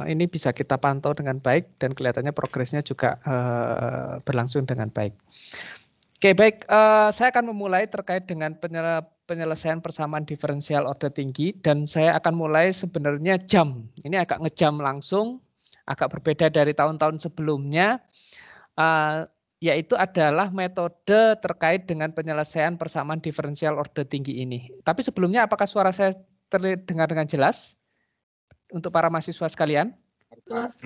ini bisa kita pantau dengan baik dan kelihatannya progresnya juga berlangsung dengan baik. Oke, baik. Saya akan memulai terkait dengan penyelesaian persamaan diferensial order tinggi dan saya akan mulai sebenarnya jam. Ini agak ngejam langsung, agak berbeda dari tahun-tahun sebelumnya, yaitu adalah metode terkait dengan penyelesaian persamaan diferensial order tinggi ini. Tapi sebelumnya apakah suara saya terdengar dengan jelas untuk para mahasiswa sekalian? Jelas,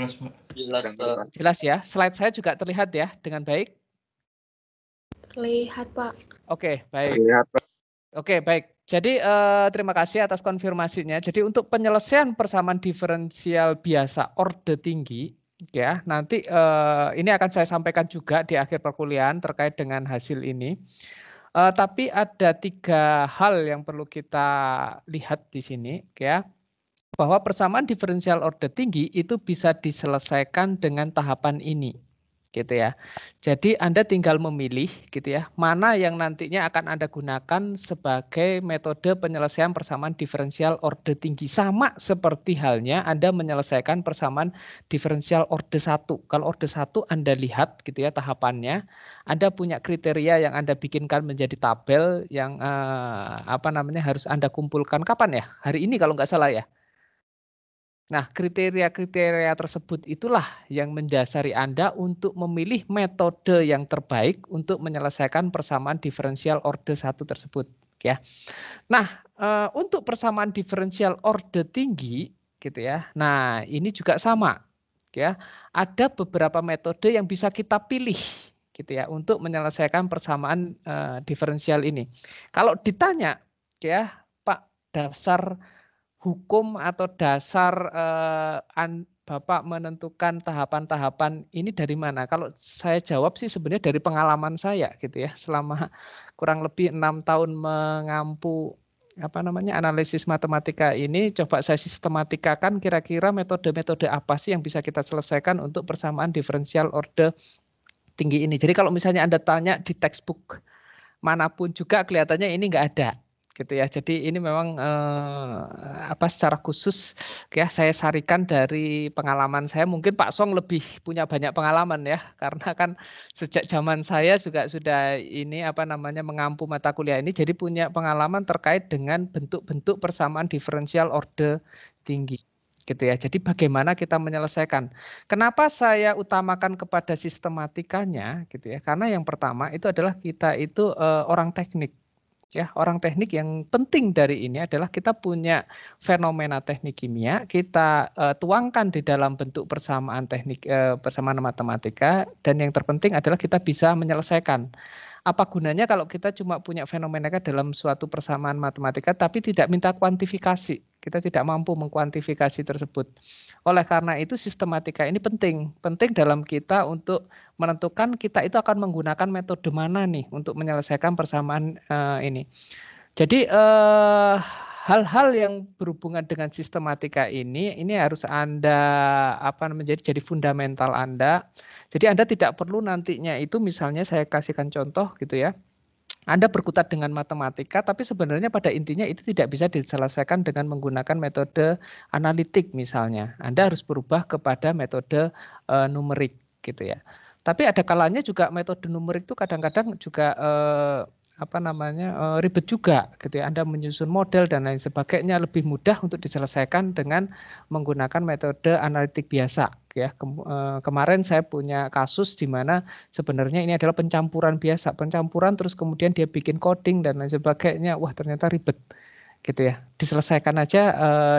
Pak. Jelas ya. Slide saya juga terlihat ya dengan baik? Terlihat, Pak. Oke, baik. Terlihat, Pak. Oke, baik. Jadi terima kasih atas konfirmasinya. Jadi untuk penyelesaian persamaan diferensial biasa order tinggi, ya nanti ini akan saya sampaikan juga di akhir perkuliahan terkait dengan hasil ini. Tapi ada 3 hal yang perlu kita lihat di sini, ya. Bahwa persamaan diferensial order tinggi itu bisa diselesaikan dengan tahapan ini, gitu ya. Jadi Anda tinggal memilih, gitu ya, mana yang nantinya akan Anda gunakan sebagai metode penyelesaian persamaan diferensial order tinggi. Sama seperti halnya Anda menyelesaikan persamaan diferensial order 1. Kalau order 1 Anda lihat, gitu ya, tahapannya, Anda punya kriteria yang Anda bikinkan menjadi tabel yang harus Anda kumpulkan kapan ya? Hari ini kalau nggak salah ya. Nah, kriteria-kriteria tersebut itulah yang mendasari Anda untuk memilih metode yang terbaik untuk menyelesaikan persamaan diferensial order 1 tersebut, ya. Nah, untuk persamaan diferensial order tinggi, gitu ya. Nah, ini juga sama, ya. Ada beberapa metode yang bisa kita pilih, gitu ya, untuk menyelesaikan persamaan diferensial ini. Kalau ditanya, ya, Pak, dasar hukum atau dasar Bapak menentukan tahapan-tahapan ini dari mana? Kalau saya jawab sih sebenarnya dari pengalaman saya gitu ya, selama kurang lebih 6 tahun mengampu analisis matematika ini, coba saya sistematikakan kira-kira metode-metode apa sih yang bisa kita selesaikan untuk persamaan diferensial order tinggi ini. Jadi kalau misalnya Anda tanya di textbook manapun juga kelihatannya ini nggak ada. Gitu ya. Jadi ini memang secara khusus ya saya sarikan dari pengalaman saya. Mungkin Pak Song lebih punya banyak pengalaman ya, karena kan sejak zaman saya juga sudah mengampu mata kuliah ini, jadi punya pengalaman terkait dengan bentuk-bentuk persamaan diferensial order tinggi. Gitu ya. Jadi bagaimana kita menyelesaikan. Kenapa saya utamakan kepada sistematikanya gitu ya? Karena yang pertama itu adalah kita itu orang teknik. Ya, orang teknik yang penting dari ini adalah kita punya fenomena teknik kimia, kita tuangkan di dalam bentuk persamaan teknik persamaan matematika, dan yang terpenting adalah kita bisa menyelesaikan. Apa gunanya kalau kita cuma punya fenomena dalam suatu persamaan matematika tapi tidak minta kuantifikasi. Kita tidak mampu mengkuantifikasi tersebut. Oleh karena itu sistematika ini penting. Penting dalam kita untuk menentukan kita itu akan menggunakan metode mana nih untuk menyelesaikan persamaan ini. Jadi hal-hal yang berhubungan dengan sistematika ini harus Anda jadi fundamental Anda. Jadi Anda tidak perlu nantinya itu, misalnya saya kasihkan contoh gitu ya. Anda berkutat dengan matematika, tapi sebenarnya pada intinya itu tidak bisa diselesaikan dengan menggunakan metode analitik misalnya. Anda harus berubah kepada metode numerik gitu ya. Tapi ada kalanya juga metode numerik itu kadang-kadang juga ribet juga gitu ya. Anda menyusun model dan lain sebagainya, lebih mudah untuk diselesaikan dengan menggunakan metode analitik biasa ya. Kemarin saya punya kasus di mana sebenarnya ini adalah pencampuran biasa, pencampuran terus kemudian dia bikin coding dan lain sebagainya. Wah, ternyata ribet gitu ya. Diselesaikan aja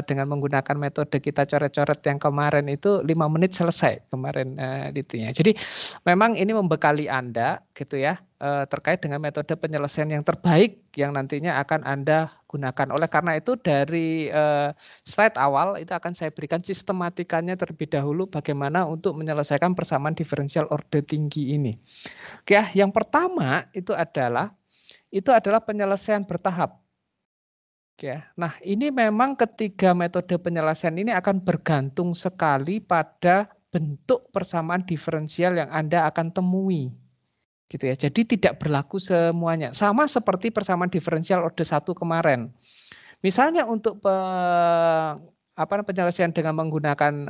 dengan menggunakan metode kita coret-coret yang kemarin itu 5 menit selesai kemarin itunya. Jadi memang ini membekali Anda gitu ya terkait dengan metode penyelesaian yang terbaik yang nantinya akan Anda gunakan. Oleh karena itu dari slide awal itu akan saya berikan sistematikanya terlebih dahulu bagaimana untuk menyelesaikan persamaan diferensial order tinggi ini. Oke, yang pertama itu adalah penyelesaian bertahap. Ya, nah ini memang ketiga metode penyelesaian ini akan bergantung sekali pada bentuk persamaan diferensial yang Anda akan temui. Gitu ya. Jadi tidak berlaku semuanya. Sama seperti persamaan diferensial order 1 kemarin. Misalnya untuk penyelesaian dengan menggunakan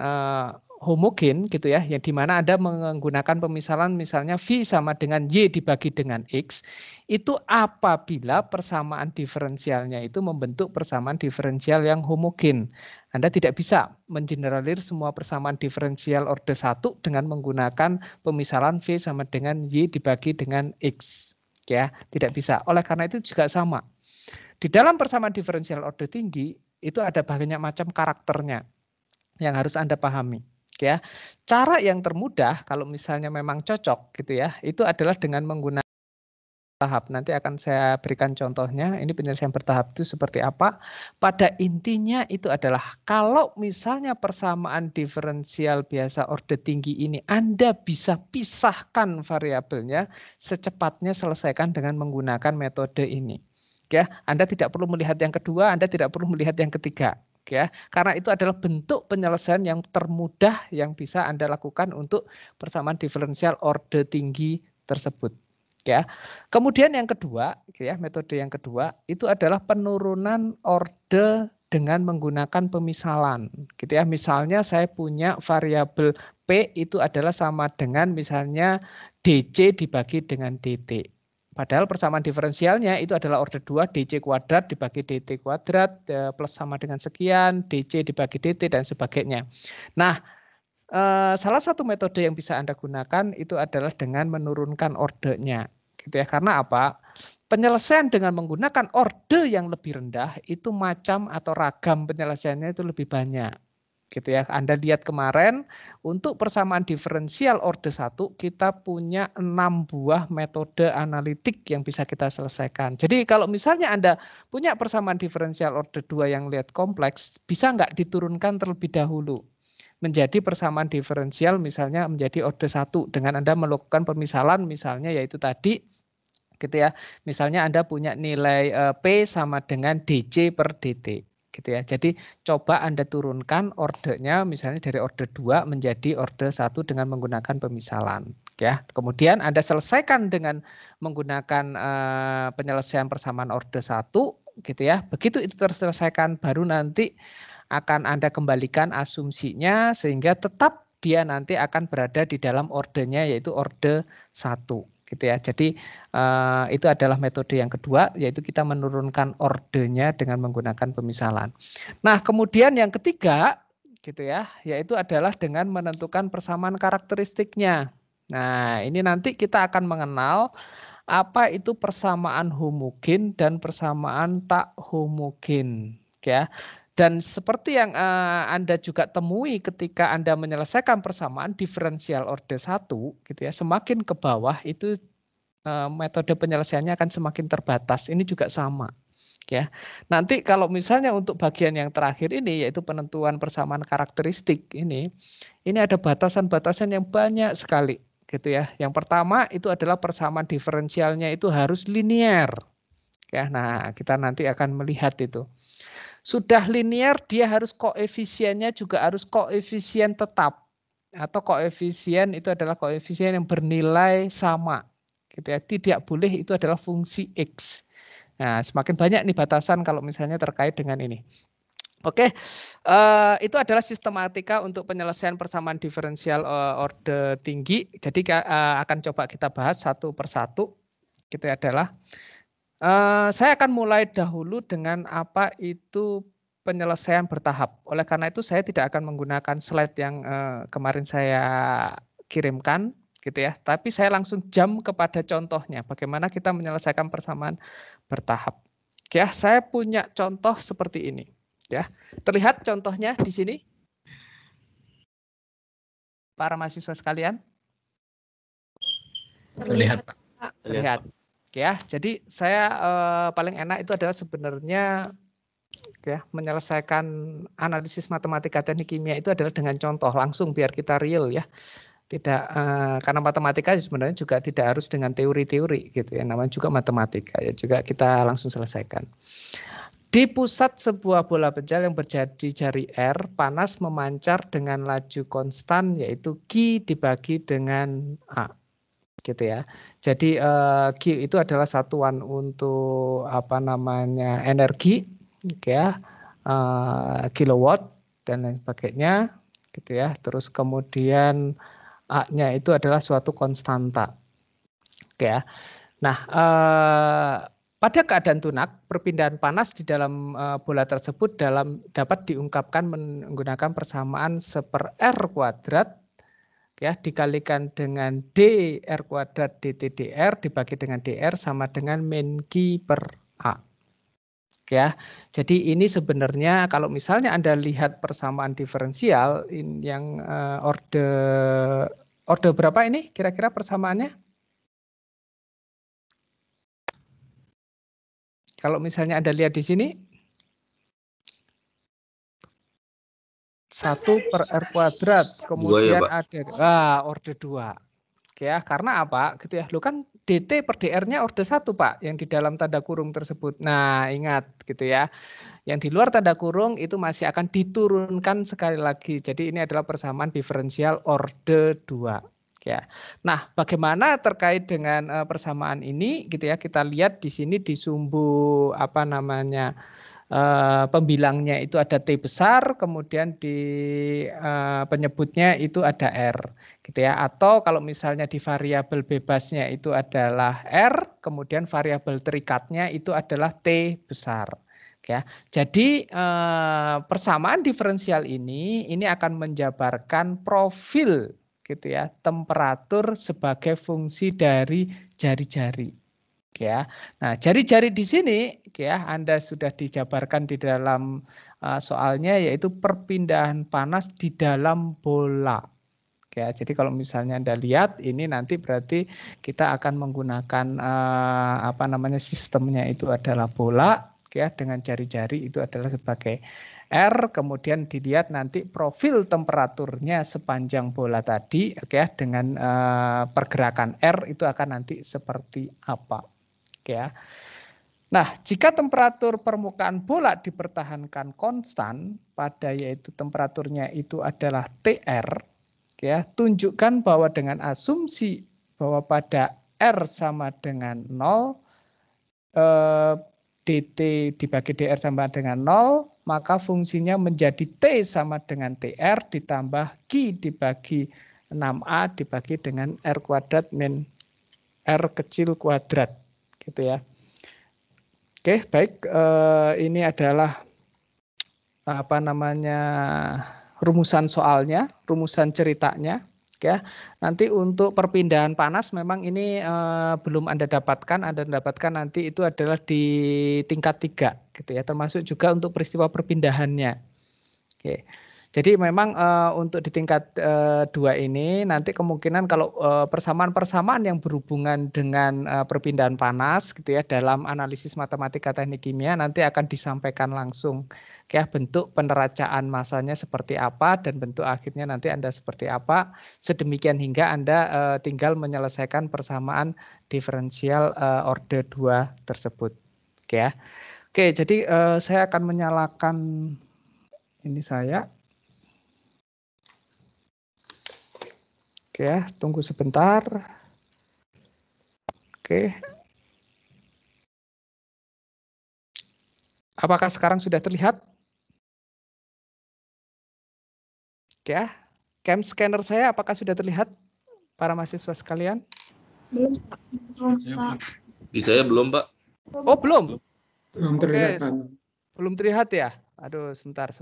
homogen gitu ya, yang dimana Anda menggunakan pemisalan misalnya V sama dengan Y dibagi dengan X, itu apabila persamaan diferensialnya itu membentuk persamaan diferensial yang homogen. Anda tidak bisa mengeneralir semua persamaan diferensial orde 1 dengan menggunakan pemisalan V sama dengan Y dibagi dengan X. Ya, tidak bisa. Oleh karena itu juga sama. Di dalam persamaan diferensial orde tinggi, itu ada banyak macam karakternya yang harus Anda pahami. Ya, cara yang termudah kalau misalnya memang cocok gitu ya, itu adalah dengan menggunakan tahap. Nanti akan saya berikan contohnya. Ini penyelesaian bertahap itu seperti apa. Pada intinya itu adalah kalau misalnya persamaan diferensial biasa orde tinggi ini Anda bisa pisahkan variabelnya, secepatnya selesaikan dengan menggunakan metode ini. Ya, Anda tidak perlu melihat yang kedua, Anda tidak perlu melihat yang ketiga. Ya, karena itu adalah bentuk penyelesaian yang termudah yang bisa Anda lakukan untuk persamaan diferensial orde tinggi tersebut. Ya, kemudian yang kedua, ya, metode yang kedua itu adalah penurunan orde dengan menggunakan pemisalan, gitu ya. Misalnya saya punya variabel P itu adalah sama dengan misalnya DC dibagi dengan DT. Padahal persamaan diferensialnya itu adalah orde 2 DC kuadrat dibagi DT kuadrat plus sama dengan sekian, DC dibagi DT dan sebagainya. Nah, salah satu metode yang bisa Anda gunakan itu adalah dengan menurunkan ordenya. Gitu ya. Karena apa? Penyelesaian dengan menggunakan orde yang lebih rendah itu macam atau ragam penyelesaiannya itu lebih banyak. Gitu ya. Anda lihat kemarin untuk persamaan diferensial orde 1 kita punya 6 buah metode analitik yang bisa kita selesaikan. Jadi kalau misalnya Anda punya persamaan diferensial orde 2 yang lihat kompleks, bisa nggak diturunkan terlebih dahulu menjadi persamaan diferensial misalnya menjadi orde 1 dengan Anda melakukan pemisalan misalnya yaitu tadi gitu ya. Misalnya Anda punya nilai P sama dengan DC per DT. Gitu ya. Jadi coba Anda turunkan ordenya misalnya dari orde 2 menjadi orde 1 dengan menggunakan pemisalan. Ya. Kemudian Anda selesaikan dengan menggunakan penyelesaian persamaan orde 1 gitu ya. Begitu itu terselesaikan baru nanti akan Anda kembalikan asumsinya sehingga tetap dia nanti akan berada di dalam ordenya yaitu orde 1 gitu ya. Jadi itu adalah metode yang kedua yaitu kita menurunkan ordenya dengan menggunakan pemisalan. Nah, kemudian yang ketiga gitu ya, yaitu adalah dengan menentukan persamaan karakteristiknya. Nah, ini nanti kita akan mengenal apa itu persamaan homogen dan persamaan tak homogen ya. Dan seperti yang Anda juga temui ketika Anda menyelesaikan persamaan diferensial orde 1 gitu ya, semakin ke bawah itu metode penyelesaiannya akan semakin terbatas. Ini juga sama ya. Nanti kalau misalnya untuk bagian yang terakhir ini yaitu penentuan persamaan karakteristik ini ada batasan-batasan yang banyak sekali gitu ya. Yang pertama itu adalah persamaan diferensialnya itu harus linear. Ya, nah kita nanti akan melihat itu. Sudah linear dia harus koefisiennya juga harus koefisien tetap atau koefisien itu adalah koefisien yang bernilai sama. Gitu ya. Tidak boleh itu adalah fungsi X. Nah, semakin banyak nih batasan kalau misalnya terkait dengan ini. Oke, itu adalah sistematika untuk penyelesaian persamaan diferensial orde tinggi. Jadi akan coba kita bahas satu persatu. Gitu adalah saya akan mulai dahulu dengan apa itu penyelesaian bertahap. Oleh karena itu saya tidak akan menggunakan slide yang kemarin saya kirimkan gitu ya. Tapi saya langsung jump kepada contohnya bagaimana kita menyelesaikan persamaan bertahap. Ya, saya punya contoh seperti ini ya. Terlihat contohnya di sini? Para mahasiswa sekalian? Terlihat, Pak. Terlihat. Ya, jadi saya paling enak itu adalah sebenarnya ya menyelesaikan analisis matematika teknik kimia itu adalah dengan contoh langsung biar kita real ya. Tidak karena matematika sebenarnya juga tidak harus dengan teori-teori gitu ya. Namanya juga matematika ya juga kita langsung selesaikan. Di pusat sebuah bola pejal yang berjadi jari R, panas memancar dengan laju konstan yaitu Q dibagi dengan A. Gitu ya. Jadi Q itu adalah satuan untuk apa namanya energi ya. Kilowatt dan lain sebagainya, gitu ya. Terus kemudian A-nya itu adalah suatu konstanta. Oke ya. Nah, pada keadaan tunak, perpindahan panas di dalam bola tersebut dapat diungkapkan menggunakan persamaan 1/r² ya dikalikan dengan d r kuadrat dt dr dibagi dengan dr sama dengan min Q per A. Ya, jadi ini sebenarnya kalau misalnya Anda lihat persamaan diferensial yang orde berapa ini kira-kira persamaannya? Kalau misalnya Anda lihat di sini 1/r², kemudian ya, ada orde 2. Ya, karena apa? Gitu ya. Lu kan dt per dr-nya orde 1, Pak, yang di dalam tanda kurung tersebut. Nah, ingat gitu ya. Yang di luar tanda kurung itu masih akan diturunkan sekali lagi. Jadi ini adalah persamaan diferensial orde 2. Ya. Nah, bagaimana terkait dengan persamaan ini gitu ya? Kita lihat di sini di sumbu apa namanya? Pembilangnya itu ada T besar, kemudian di penyebutnya itu ada R, gitu ya. Atau kalau misalnya di variabel bebasnya itu adalah R, kemudian variabel terikatnya itu adalah T besar. Ya, jadi persamaan diferensial ini akan menjabarkan profil, gitu ya, temperatur sebagai fungsi dari jari-jari. Ya, nah jari-jari di sini ya Anda sudah dijabarkan di dalam soalnya yaitu perpindahan panas di dalam bola. Ya, jadi kalau misalnya Anda lihat ini nanti berarti kita akan menggunakan apa namanya sistemnya itu adalah bola ya dengan jari-jari itu adalah sebagai R, kemudian dilihat nanti profil temperaturnya sepanjang bola tadi ya dengan pergerakan R itu akan nanti seperti apa. Ya. Nah, jika temperatur permukaan bola dipertahankan konstan pada yaitu temperaturnya itu adalah TR, ya, tunjukkan bahwa dengan asumsi bahwa pada R sama dengan 0, dt dibagi dr sama dengan 0, maka fungsinya menjadi T sama dengan TR ditambah Q dibagi 6A dibagi dengan R kuadrat min R kecil kuadrat, gitu ya. Oke, baik. Ini adalah apa namanya rumusan soalnya, rumusan ceritanya. Ya, nanti untuk perpindahan panas memang ini belum Anda dapatkan. Anda dapatkan nanti itu adalah di tingkat 3, gitu ya. Termasuk juga untuk peristiwa perpindahannya. Oke. Jadi memang untuk di tingkat 2 ini nanti kemungkinan kalau persamaan-persamaan yang berhubungan dengan perpindahan panas gitu ya dalam analisis matematika teknik kimia nanti akan disampaikan langsung ya bentuk peneracaan masanya seperti apa dan bentuk akhirnya nanti Anda seperti apa sedemikian hingga Anda tinggal menyelesaikan persamaan diferensial orde 2 tersebut. Oke ya. Oke, jadi saya akan menyalakan ini saya. Oke ya, tunggu sebentar. Oke. Apakah sekarang sudah terlihat? Oke ya. Cam scanner saya apakah sudah terlihat para mahasiswa sekalian? Belum, Pak. Di saya belum, Pak. Oh, belum. Belum terlihat, Pak. Belum terlihat ya? Aduh, sebentar.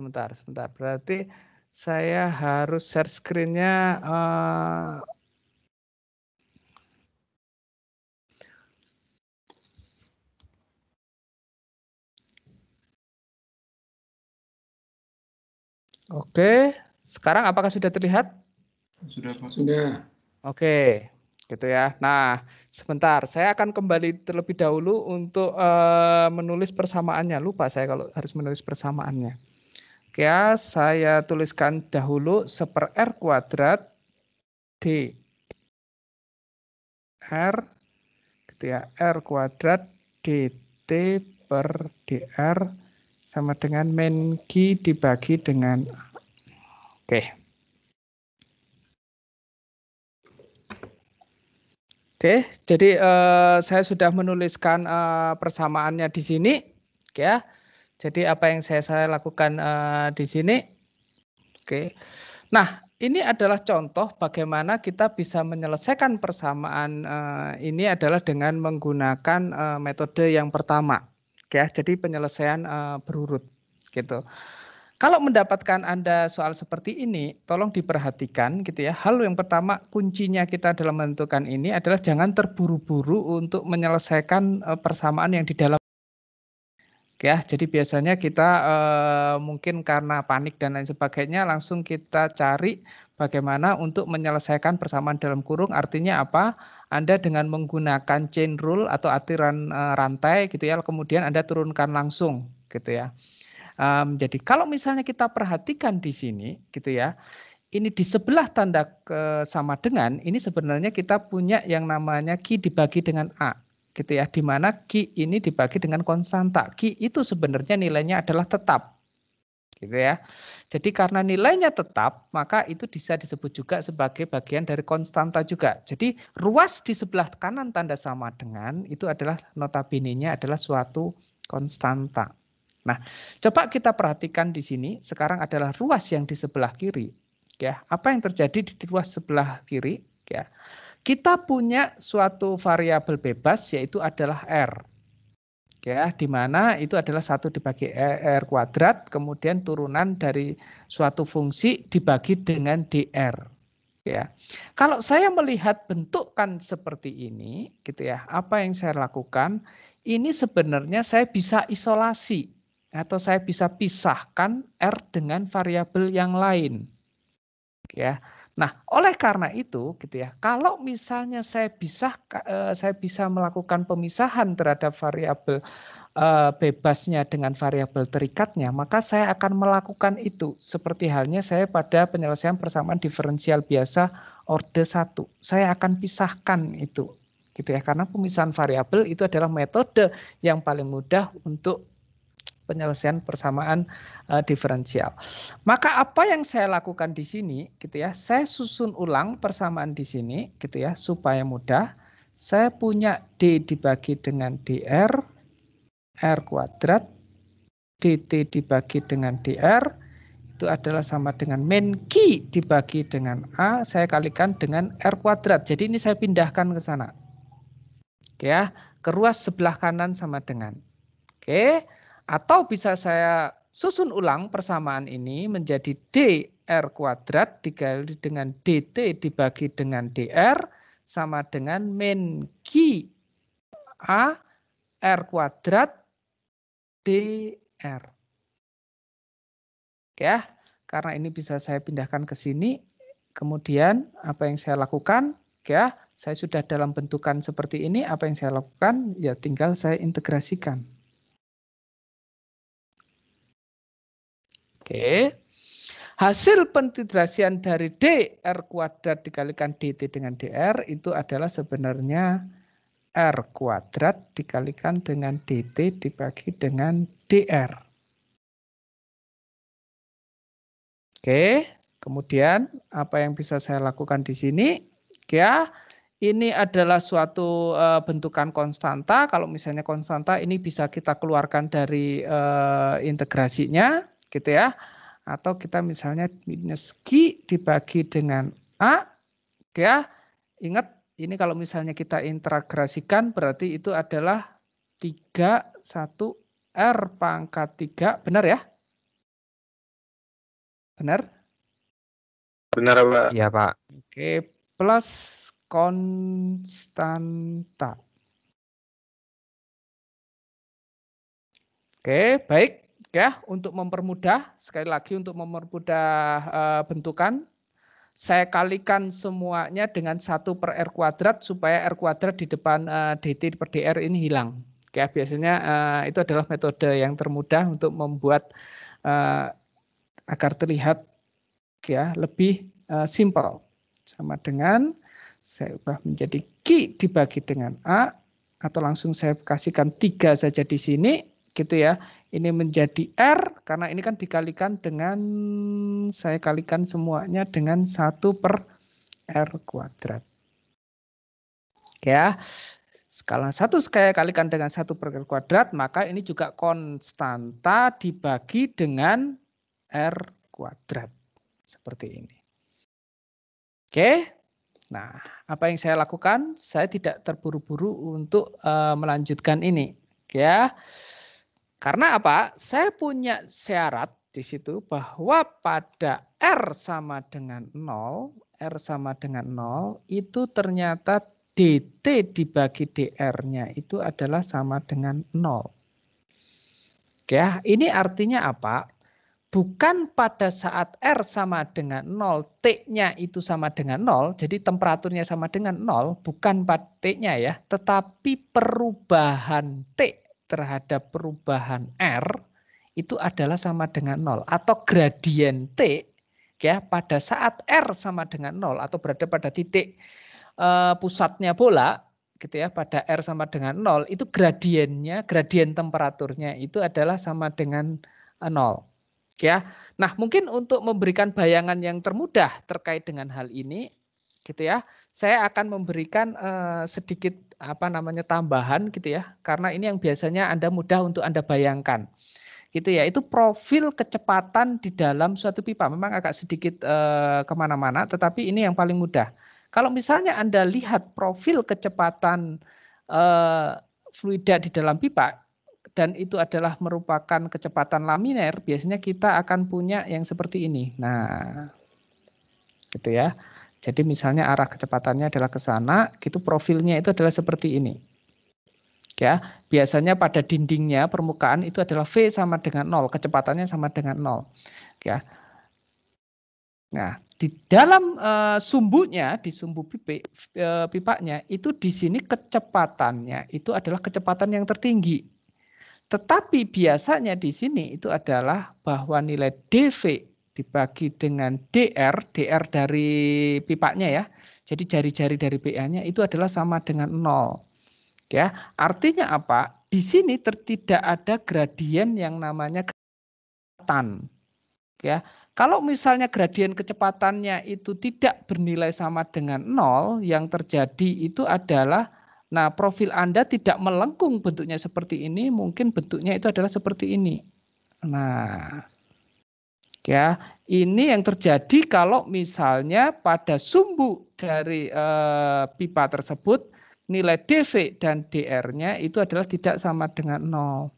Berarti saya harus share screen-nya Oke, sekarang apakah sudah terlihat? Sudah, Pak. Sudah. Oke, gitu ya. Nah, sebentar, saya akan kembali terlebih dahulu untuk menulis persamaannya. Lupa saya kalau harus menulis persamaannya. Oke ya, saya tuliskan dahulu 1/r² d r gitu ya, r² dt per dr sama dengan min Q dibagi dengan oke. Oke, jadi saya sudah menuliskan persamaannya di sini, ya. Jadi apa yang saya lakukan di sini, Oke. Nah, ini adalah contoh bagaimana kita bisa menyelesaikan persamaan ini adalah dengan menggunakan metode yang pertama. Ya, jadi penyelesaian berurut gitu. Kalau mendapatkan Anda soal seperti ini, tolong diperhatikan gitu ya. Hal yang pertama, kuncinya kita dalam menentukan ini adalah jangan terburu-buru untuk menyelesaikan persamaan yang di dalam. Ya, jadi biasanya kita mungkin karena panik dan lain sebagainya langsung kita cari bagaimana untuk menyelesaikan persamaan dalam kurung. Artinya apa? Anda dengan menggunakan chain rule atau aturan rantai gitu ya, kemudian Anda turunkan langsung gitu ya. Jadi kalau misalnya kita perhatikan di sini gitu ya, ini di sebelah tanda sama dengan ini sebenarnya kita punya yang namanya Q dibagi dengan A. Gitu ya, di mana Q ini dibagi dengan konstanta. Q itu sebenarnya nilainya adalah tetap. Gitu ya. Jadi karena nilainya tetap, maka itu bisa disebut juga sebagai bagian dari konstanta juga. Jadi ruas di sebelah kanan tanda sama dengan itu adalah notabene-nya adalah suatu konstanta. Nah, coba kita perhatikan di sini, sekarang adalah ruas yang di sebelah kiri. Ya, apa yang terjadi di ruas sebelah kiri? Ya, kita punya suatu variabel bebas yaitu adalah R. Ya, di mana itu adalah 1 dibagi R kuadrat, kemudian turunan dari suatu fungsi dibagi dengan DR. Ya. Kalau saya melihat bentukan seperti ini, gitu ya, apa yang saya lakukan? Ini sebenarnya saya bisa isolasi atau saya bisa pisahkan R dengan variabel yang lain. Ya. Nah, oleh karena itu gitu ya, kalau misalnya saya bisa melakukan pemisahan terhadap variabel bebasnya dengan variabel terikatnya, maka saya akan melakukan itu seperti halnya saya pada penyelesaian persamaan diferensial biasa orde 1. Saya akan pisahkan itu gitu ya, karena pemisahan variabel itu adalah metode yang paling mudah untuk penyelesaian persamaan diferensial. Maka apa yang saya lakukan di sini gitu ya, saya susun ulang persamaan di sini gitu ya supaya mudah. Saya punya D dibagi dengan DR R kuadrat DT dibagi dengan DR itu adalah sama dengan min Q dibagi dengan A saya kalikan dengan R kuadrat. Jadi ini saya pindahkan ke sana. Oke ya, ke ruas sebelah kanan sama dengan. Oke. Atau bisa saya susun ulang persamaan ini menjadi DR kuadrat dikali dengan DT dibagi dengan DR sama dengan min Q A R kuadrat DR. Ya, karena ini bisa saya pindahkan ke sini. Kemudian apa yang saya lakukan? Ya, saya sudah dalam bentukan seperti ini. Apa yang saya lakukan? Ya tinggal saya integrasikan. Oke. Hasil pentintegrasian dari DR kuadrat dikalikan DT dengan DR itu adalah sebenarnya R kuadrat dikalikan dengan DT dibagi dengan DR. Oke, kemudian apa yang bisa saya lakukan di sini? Ya, ini adalah suatu bentukan konstanta. Kalau misalnya konstanta ini bisa kita keluarkan dari integrasinya, gitu ya. Atau kita misalnya minus Q dibagi dengan A, ya. Ingat, ini kalau misalnya kita integrasikan berarti itu adalah 3, 1, R pangkat 3, benar ya? Benar? Benar, Pak. Iya, Pak. Oke, plus konstanta. Oke, baik ya. Untuk mempermudah, sekali lagi untuk mempermudah bentukan, saya kalikan semuanya dengan 1 per R kuadrat supaya R kuadrat di depan DT per DR ini hilang. Oke, biasanya itu adalah metode yang termudah untuk membuat agar terlihat ya lebih simpel. Sama dengan saya ubah menjadi Q dibagi dengan A atau langsung saya kasihkan 3 saja di sini gitu ya. Ini menjadi R karena ini kan dikalikan dengan saya kalikan semuanya dengan 1 per R kuadrat. Ya. Kalau 1 saya kalikan dengan 1 per R kuadrat maka ini juga konstanta dibagi dengan R kuadrat. Seperti ini. Oke. Nah, apa yang saya lakukan? Saya tidak terburu-buru untuk melanjutkan ini, ya. Karena apa? Saya punya syarat di situ bahwa pada R sama dengan 0, R sama dengan 0 itu ternyata DT dibagi DR-nya itu adalah sama dengan 0. Ya, ini artinya apa? Bukan pada saat R sama dengan 0, T-nya itu sama dengan 0, jadi temperaturnya sama dengan 0, bukan pada T-nya ya, tetapi perubahan T terhadap perubahan R itu adalah sama dengan 0. Atau gradien T ya pada saat R sama dengan 0 atau berada pada titik pusatnya bola, gitu ya, pada R sama dengan 0, itu gradiennya, gradien temperaturnya itu adalah sama dengan 0. Ya, nah mungkin untuk memberikan bayangan yang termudah terkait dengan hal ini, gitu ya, saya akan memberikan sedikit tambahan, gitu ya, karena ini yang biasanya Anda mudah untuk Anda bayangkan, gitu ya. Itu profil kecepatan di dalam suatu pipa, memang agak sedikit kemana-mana, tetapi ini yang paling mudah. Kalau misalnya Anda lihat profil kecepatan fluida di dalam pipa, dan itu adalah merupakan kecepatan laminer, biasanya kita akan punya yang seperti ini. Nah, gitu ya. Jadi misalnya arah kecepatannya adalah ke sana, gitu profilnya itu adalah seperti ini. Ya, biasanya pada dindingnya permukaan itu adalah V sama dengan 0, kecepatannya sama dengan 0. Ya. Nah, di dalam sumbunya, di sumbu pipanya, itu di sini kecepatannya itu adalah kecepatan yang tertinggi. Tetapi biasanya di sini itu adalah bahwa nilai dV dibagi dengan dr, dr dari pipanya ya. Jadi jari-jari dari PA-nya itu adalah sama dengan 0. Ya, artinya apa? Di sini tidak ada gradien yang namanya kecepatan. Ya, kalau misalnya gradien kecepatannya itu tidak bernilai sama dengan 0, yang terjadi itu adalah profil Anda tidak melengkung bentuknya seperti ini, mungkin bentuknya itu adalah seperti ini. Nah, ya, ini yang terjadi kalau misalnya pada sumbu dari pipa tersebut nilai dV dan dr-nya itu adalah tidak sama dengan 0.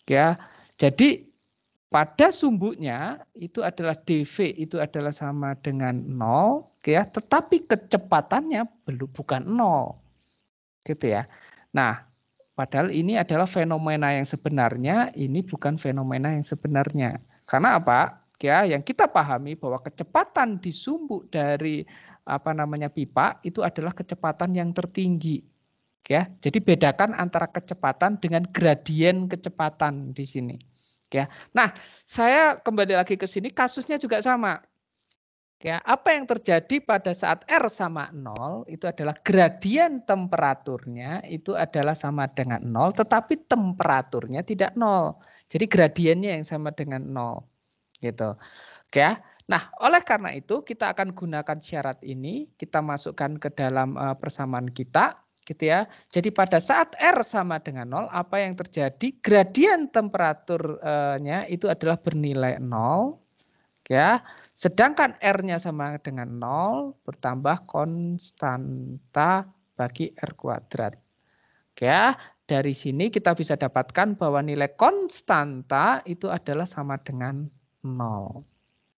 Ya, jadi pada sumbunya itu adalah dV itu adalah sama dengan 0, ya, tetapi kecepatannya bukan 0. Gitu ya. Nah, padahal ini adalah fenomena yang sebenarnya, ini bukan fenomena yang sebenarnya. Karena apa? Ya, yang kita pahami bahwa kecepatan di sumbu dari pipa itu adalah kecepatan yang tertinggi. Ya, jadi bedakan antara kecepatan dengan gradien kecepatan di sini. Ya. Nah, saya kembali lagi ke sini, kasusnya juga sama. Ya, apa yang terjadi pada saat R sama 0 itu adalah gradien temperaturnya itu adalah sama dengan 0, tetapi temperaturnya tidak 0. Jadi gradiennya yang sama dengan 0. Gitu. Ya. Nah, oleh karena itu kita akan gunakan syarat ini, kita masukkan ke dalam persamaan kita, gitu ya. Jadi pada saat R sama dengan 0, apa yang terjadi? Gradien temperaturnya itu adalah bernilai 0, ya. Sedangkan R-nya sama dengan 0 bertambah konstanta bagi R kuadrat. Ya, dari sini kita bisa dapatkan bahwa nilai konstanta itu adalah sama dengan 0.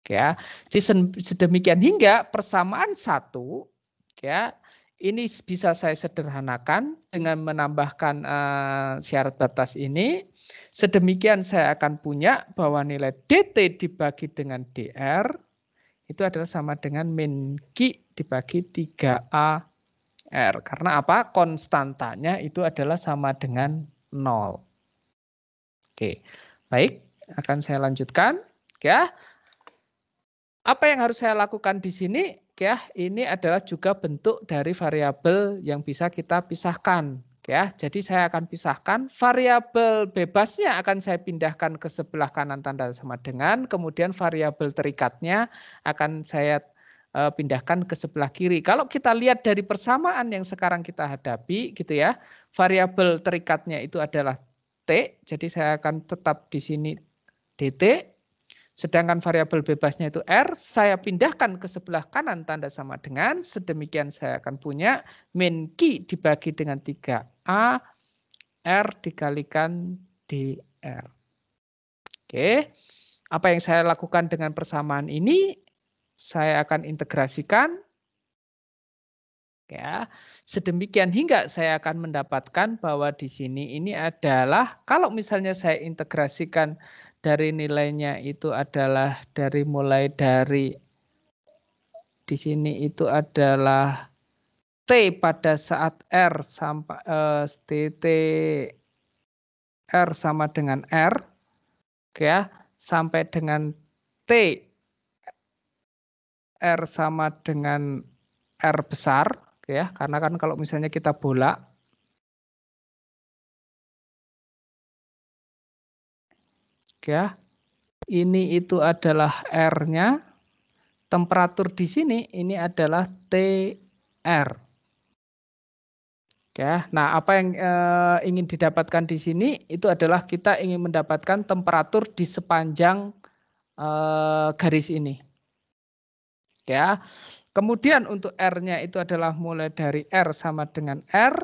Ya, sedemikian hingga persamaan 1, ya, ini bisa saya sederhanakan dengan menambahkan syarat batas ini. Sedemikian saya akan punya bahwa nilai dt dibagi dengan dr itu adalah sama dengan min Q dibagi 3A R. Karena apa? Konstantanya itu adalah sama dengan 0. Oke, baik. Akan saya lanjutkan. Ya. Apa yang harus saya lakukan di sini? Ya, ini adalah juga bentuk dari variabel yang bisa kita pisahkan. Ya, jadi saya akan pisahkan variabel bebasnya akan saya pindahkan ke sebelah kanan tanda sama dengan, kemudian variabel terikatnya akan saya pindahkan ke sebelah kiri. Kalau kita lihat dari persamaan yang sekarang kita hadapi, gitu ya, variabel terikatnya itu adalah T, jadi saya akan tetap di sini dt. Sedangkan variabel bebasnya itu R, saya pindahkan ke sebelah kanan tanda sama dengan, sedemikian saya akan punya min Q dibagi dengan 3A, R dikalikan DR. Oke, apa yang saya lakukan dengan persamaan ini? Saya akan integrasikan. Ya, sedemikian hingga saya akan mendapatkan bahwa di sini ini adalah, kalau misalnya saya integrasikan dari nilainya itu adalah dari mulai dari di sini itu adalah T pada saat R sampai T R sama dengan R, ya, sampai dengan T R sama dengan R besar, ya, karena kan kalau misalnya kita bolak, ya, ini itu adalah R-nya, temperatur di sini ini adalah TR. Ya, nah apa yang ingin didapatkan di sini itu adalah kita ingin mendapatkan temperatur di sepanjang garis ini. Ya, kemudian untuk R-nya itu adalah mulai dari R sama dengan R,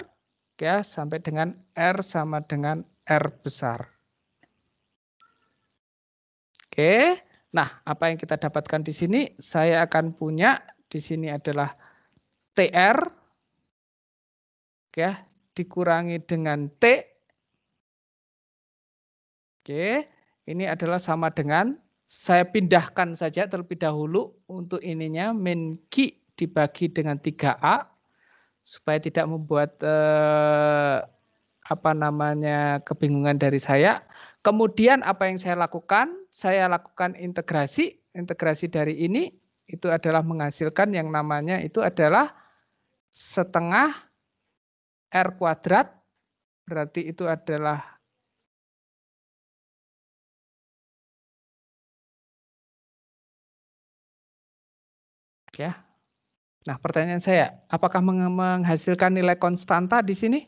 ya, sampai dengan R sama dengan R besar. Oke, nah apa yang kita dapatkan di sini? Saya akan punya di sini adalah TR, ya, dikurangi dengan T. Oke, ini adalah sama dengan, saya pindahkan saja terlebih dahulu untuk ininya, min Q dibagi dengan 3A, supaya tidak membuat apa namanya kebingungan dari saya. Kemudian apa yang saya lakukan? Saya lakukan integrasi. Integrasi dari ini itu adalah menghasilkan yang namanya itu adalah setengah R kuadrat. Berarti itu adalah ya. Nah, pertanyaan saya, apakah menghasilkan nilai konstanta di sini?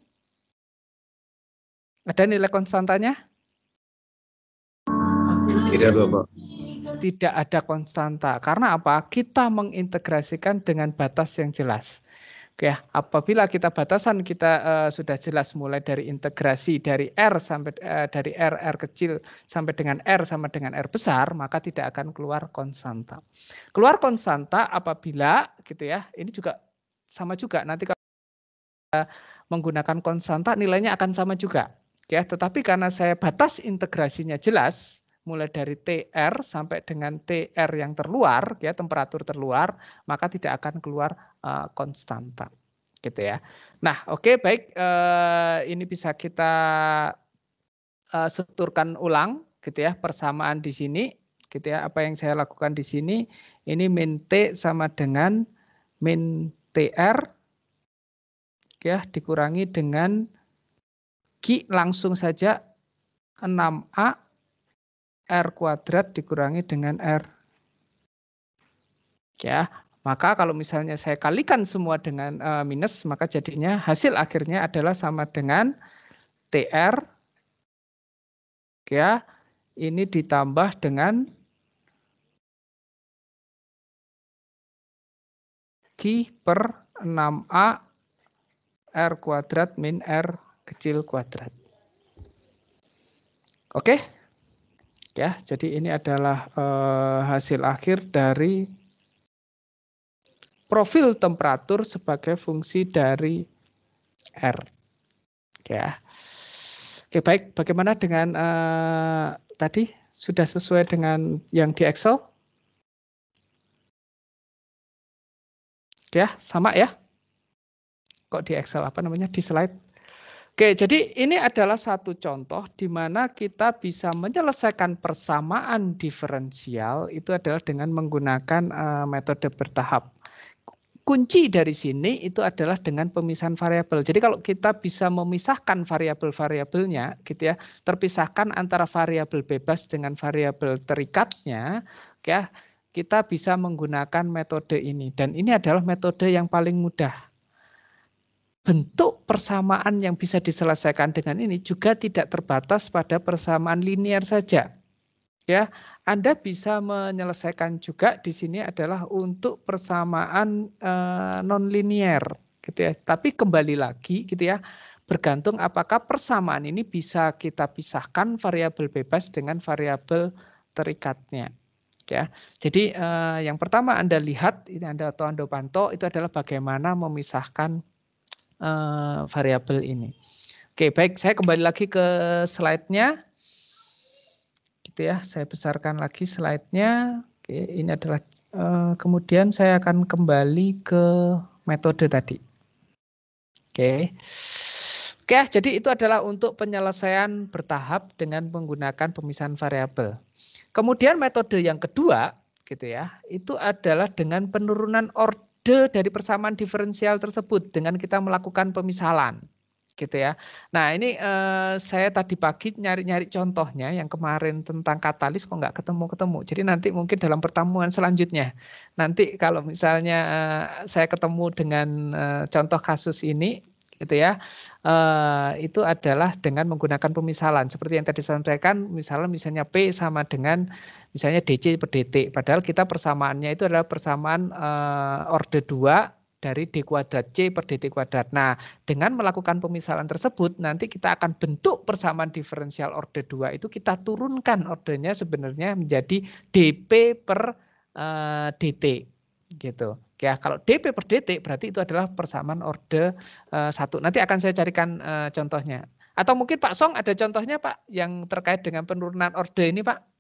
Ada nilai konstantanya? Tidak, Bapak. Tidak ada konstanta. Karena apa? Kita mengintegrasikan dengan batas yang jelas. Oke, apabila kita batasan kita sudah jelas mulai dari integrasi dari R sampai dari R kecil sampai dengan R sama dengan R besar, maka tidak akan keluar konstanta. Keluar konstanta apabila gitu ya. Ini juga sama juga. Nanti kalau kita menggunakan konstanta nilainya akan sama juga. Ya, tetapi karena saya batas integrasinya jelas, mulai dari TR sampai dengan TR yang terluar, ya, temperatur terluar, maka tidak akan keluar konstanta, gitu ya. Nah, oke, baik, ini bisa kita seturkan ulang, gitu ya, persamaan di sini, gitu ya. Apa yang saya lakukan di sini, ini min T sama dengan min TR, ya, dikurangi dengan Q, langsung saja 6A R kuadrat dikurangi dengan R. Ya, maka kalau misalnya saya kalikan semua dengan minus, maka jadinya hasil akhirnya adalah sama dengan TR, ya, ini ditambah dengan Q per 6A R kuadrat min R kecil kuadrat. Oke, ya, jadi ini adalah hasil akhir dari profil temperatur sebagai fungsi dari R. Ya. Oke, baik. Bagaimana dengan tadi? Sudah sesuai dengan yang di Excel? Ya, sama ya? Kok di Excel apa namanya? Di slide. Oke, jadi ini adalah satu contoh di mana kita bisa menyelesaikan persamaan diferensial itu adalah dengan menggunakan metode bertahap. Kunci dari sini itu adalah dengan pemisahan variabel. Jadi kalau kita bisa memisahkan variabel-variabelnya, gitu ya, terpisahkan antara variabel bebas dengan variabel terikatnya, ya, kita bisa menggunakan metode ini. Dan ini adalah metode yang paling mudah. Bentuk persamaan yang bisa diselesaikan dengan ini juga tidak terbatas pada persamaan linear saja. ya. Anda bisa menyelesaikan juga di sini adalah untuk persamaan nonlinier gitu ya. Tapi kembali lagi gitu ya, bergantung apakah persamaan ini bisa kita pisahkan variabel bebas dengan variabel terikatnya. Ya, jadi yang pertama Anda lihat ini Anda pantau itu adalah bagaimana memisahkan variabel ini. Oke, baik, saya kembali lagi ke slide-nya. Gitu ya, saya besarkan lagi slide-nya. Oke, ini adalah kemudian saya akan kembali ke metode tadi. Oke. Oke, jadi itu adalah untuk penyelesaian bertahap dengan menggunakan pemisahan variabel. Kemudian metode yang kedua gitu ya, itu adalah dengan penurunan orde dari persamaan diferensial tersebut dengan kita melakukan pemisahan. Gitu ya. Nah, ini saya tadi pagi nyari-nyari contohnya yang kemarin tentang katalis kok nggak ketemu-ketemu. Jadi nanti mungkin dalam pertemuan selanjutnya. Nanti kalau misalnya saya ketemu dengan contoh kasus ini gitu ya, itu adalah dengan menggunakan pemisahan seperti yang tadi saya sampaikan, misalnya P sama dengan misalnya DC per DT, padahal kita persamaannya itu adalah persamaan orde 2 dari D kuadrat C per DT kuadrat. Nah, dengan melakukan pemisahan tersebut nanti kita akan bentuk persamaan diferensial orde 2 itu kita turunkan ordenya sebenarnya menjadi DP per DT gitu. Ya, kalau DP per DT berarti itu adalah persamaan orde 1. Nanti akan saya carikan contohnya. Atau mungkin Pak Song ada contohnya Pak yang terkait dengan penurunan orde ini Pak?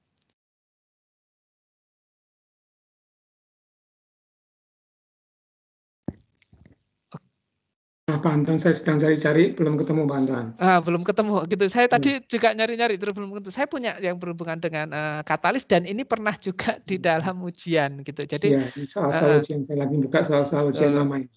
Pak Anton, saya sedang cari-cari, belum ketemu Pak Anton. Belum ketemu gitu. Saya tadi juga nyari-nyari terus belum ketemu. Saya punya yang berhubungan dengan katalis dan ini pernah juga di dalam ujian gitu. Jadi ya, soal-soal ujian saya lagi buka soal-soal ujian lama ini.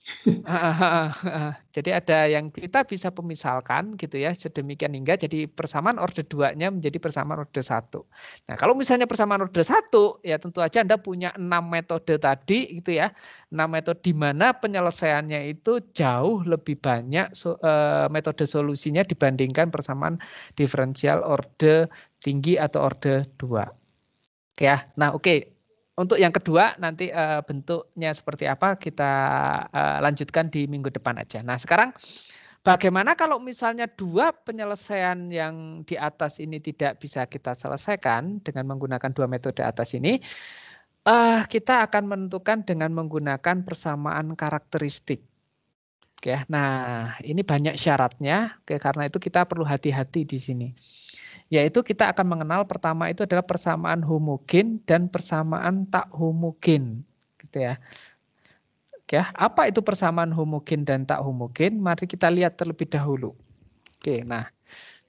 Jadi ada yang kita bisa pemisalkan gitu ya, sedemikian hingga jadi persamaan orde 2-nya menjadi persamaan orde 1. Nah, kalau misalnya persamaan orde 1 ya tentu aja Anda punya 6 metode tadi gitu ya. 6 metode di mana penyelesaiannya itu jauh lebih banyak metode solusinya dibandingkan persamaan diferensial orde tinggi atau orde 2. Ya. Nah, oke. Untuk yang kedua nanti bentuknya seperti apa kita lanjutkan di minggu depan aja. Nah, sekarang bagaimana kalau misalnya dua penyelesaian yang di atas ini tidak bisa kita selesaikan dengan menggunakan dua metode atas ini? Kita akan menentukan dengan menggunakan persamaan karakteristik. Oke, nah ini banyak syaratnya, karena itu kita perlu hati-hati di sini. Yaitu kita akan mengenal pertama itu adalah persamaan homogen dan persamaan tak homogen, gitu ya. Oke, apa itu persamaan homogen dan tak homogen? Mari kita lihat terlebih dahulu. Oke, nah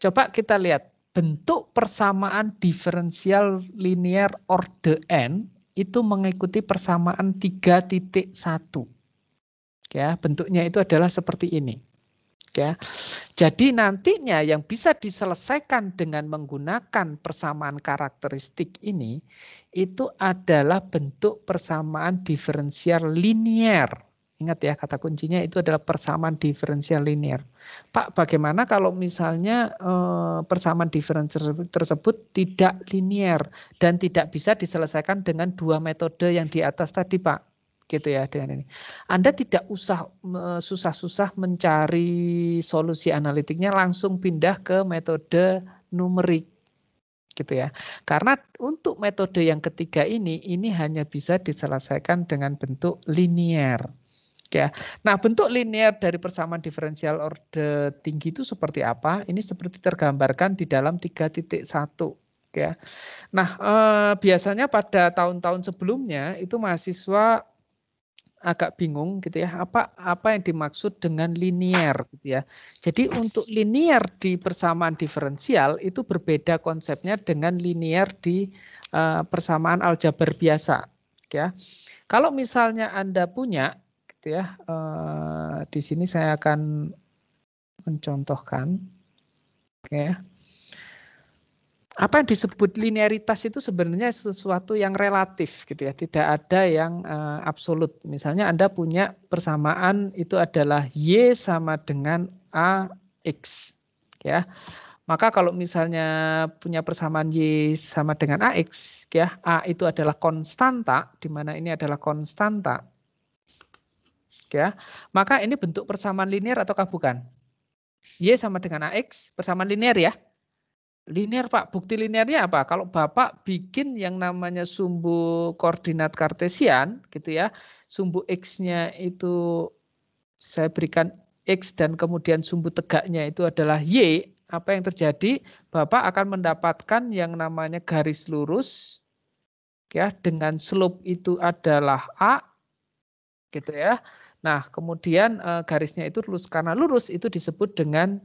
coba kita lihat bentuk persamaan diferensial linear orde n itu mengikuti persamaan 3.1. Ya, bentuknya itu adalah seperti ini. Ya. Jadi nantinya yang bisa diselesaikan dengan menggunakan persamaan karakteristik ini itu adalah bentuk persamaan diferensial linear. Ingat ya, kata kuncinya itu adalah persamaan diferensial linear. Pak, bagaimana kalau misalnya persamaan diferensial tersebut tidak linear dan tidak bisa diselesaikan dengan dua metode yang di atas tadi, Pak? Gitu ya dengan ini. Anda tidak usah susah-susah mencari solusi analitiknya, langsung pindah ke metode numerik. Gitu ya. Karena untuk metode yang ketiga ini hanya bisa diselesaikan dengan bentuk linear. Ya. Nah, bentuk linear dari persamaan diferensial orde tinggi itu seperti apa? Ini seperti tergambarkan di dalam 3.1. Ya. Nah, biasanya pada tahun-tahun sebelumnya itu mahasiswa agak bingung gitu ya, apa yang dimaksud dengan linear gitu ya. Jadi untuk linear di persamaan diferensial itu berbeda konsepnya dengan linear di persamaan aljabar biasa, ya. Kalau misalnya Anda punya gitu ya, di sini saya akan mencontohkan, oke. Apa yang disebut linearitas itu sebenarnya sesuatu yang relatif gitu ya, tidak ada yang absolut. Misalnya Anda punya persamaan itu adalah Y sama dengan AX ya. Maka kalau misalnya punya persamaan Y sama dengan AX, ya, A itu adalah konstanta, di mana ini adalah konstanta, ya, maka ini bentuk persamaan linear ataukah bukan? Y sama dengan AX, persamaan linear ya? Linear Pak, bukti linearnya apa? Kalau Bapak bikin yang namanya sumbu koordinat kartesian, gitu ya, sumbu X-nya itu saya berikan X dan kemudian sumbu tegaknya itu adalah Y, apa yang terjadi? Bapak akan mendapatkan yang namanya garis lurus, ya, dengan slope itu adalah A, gitu ya. Nah, kemudian garisnya itu lurus, karena lurus itu disebut dengan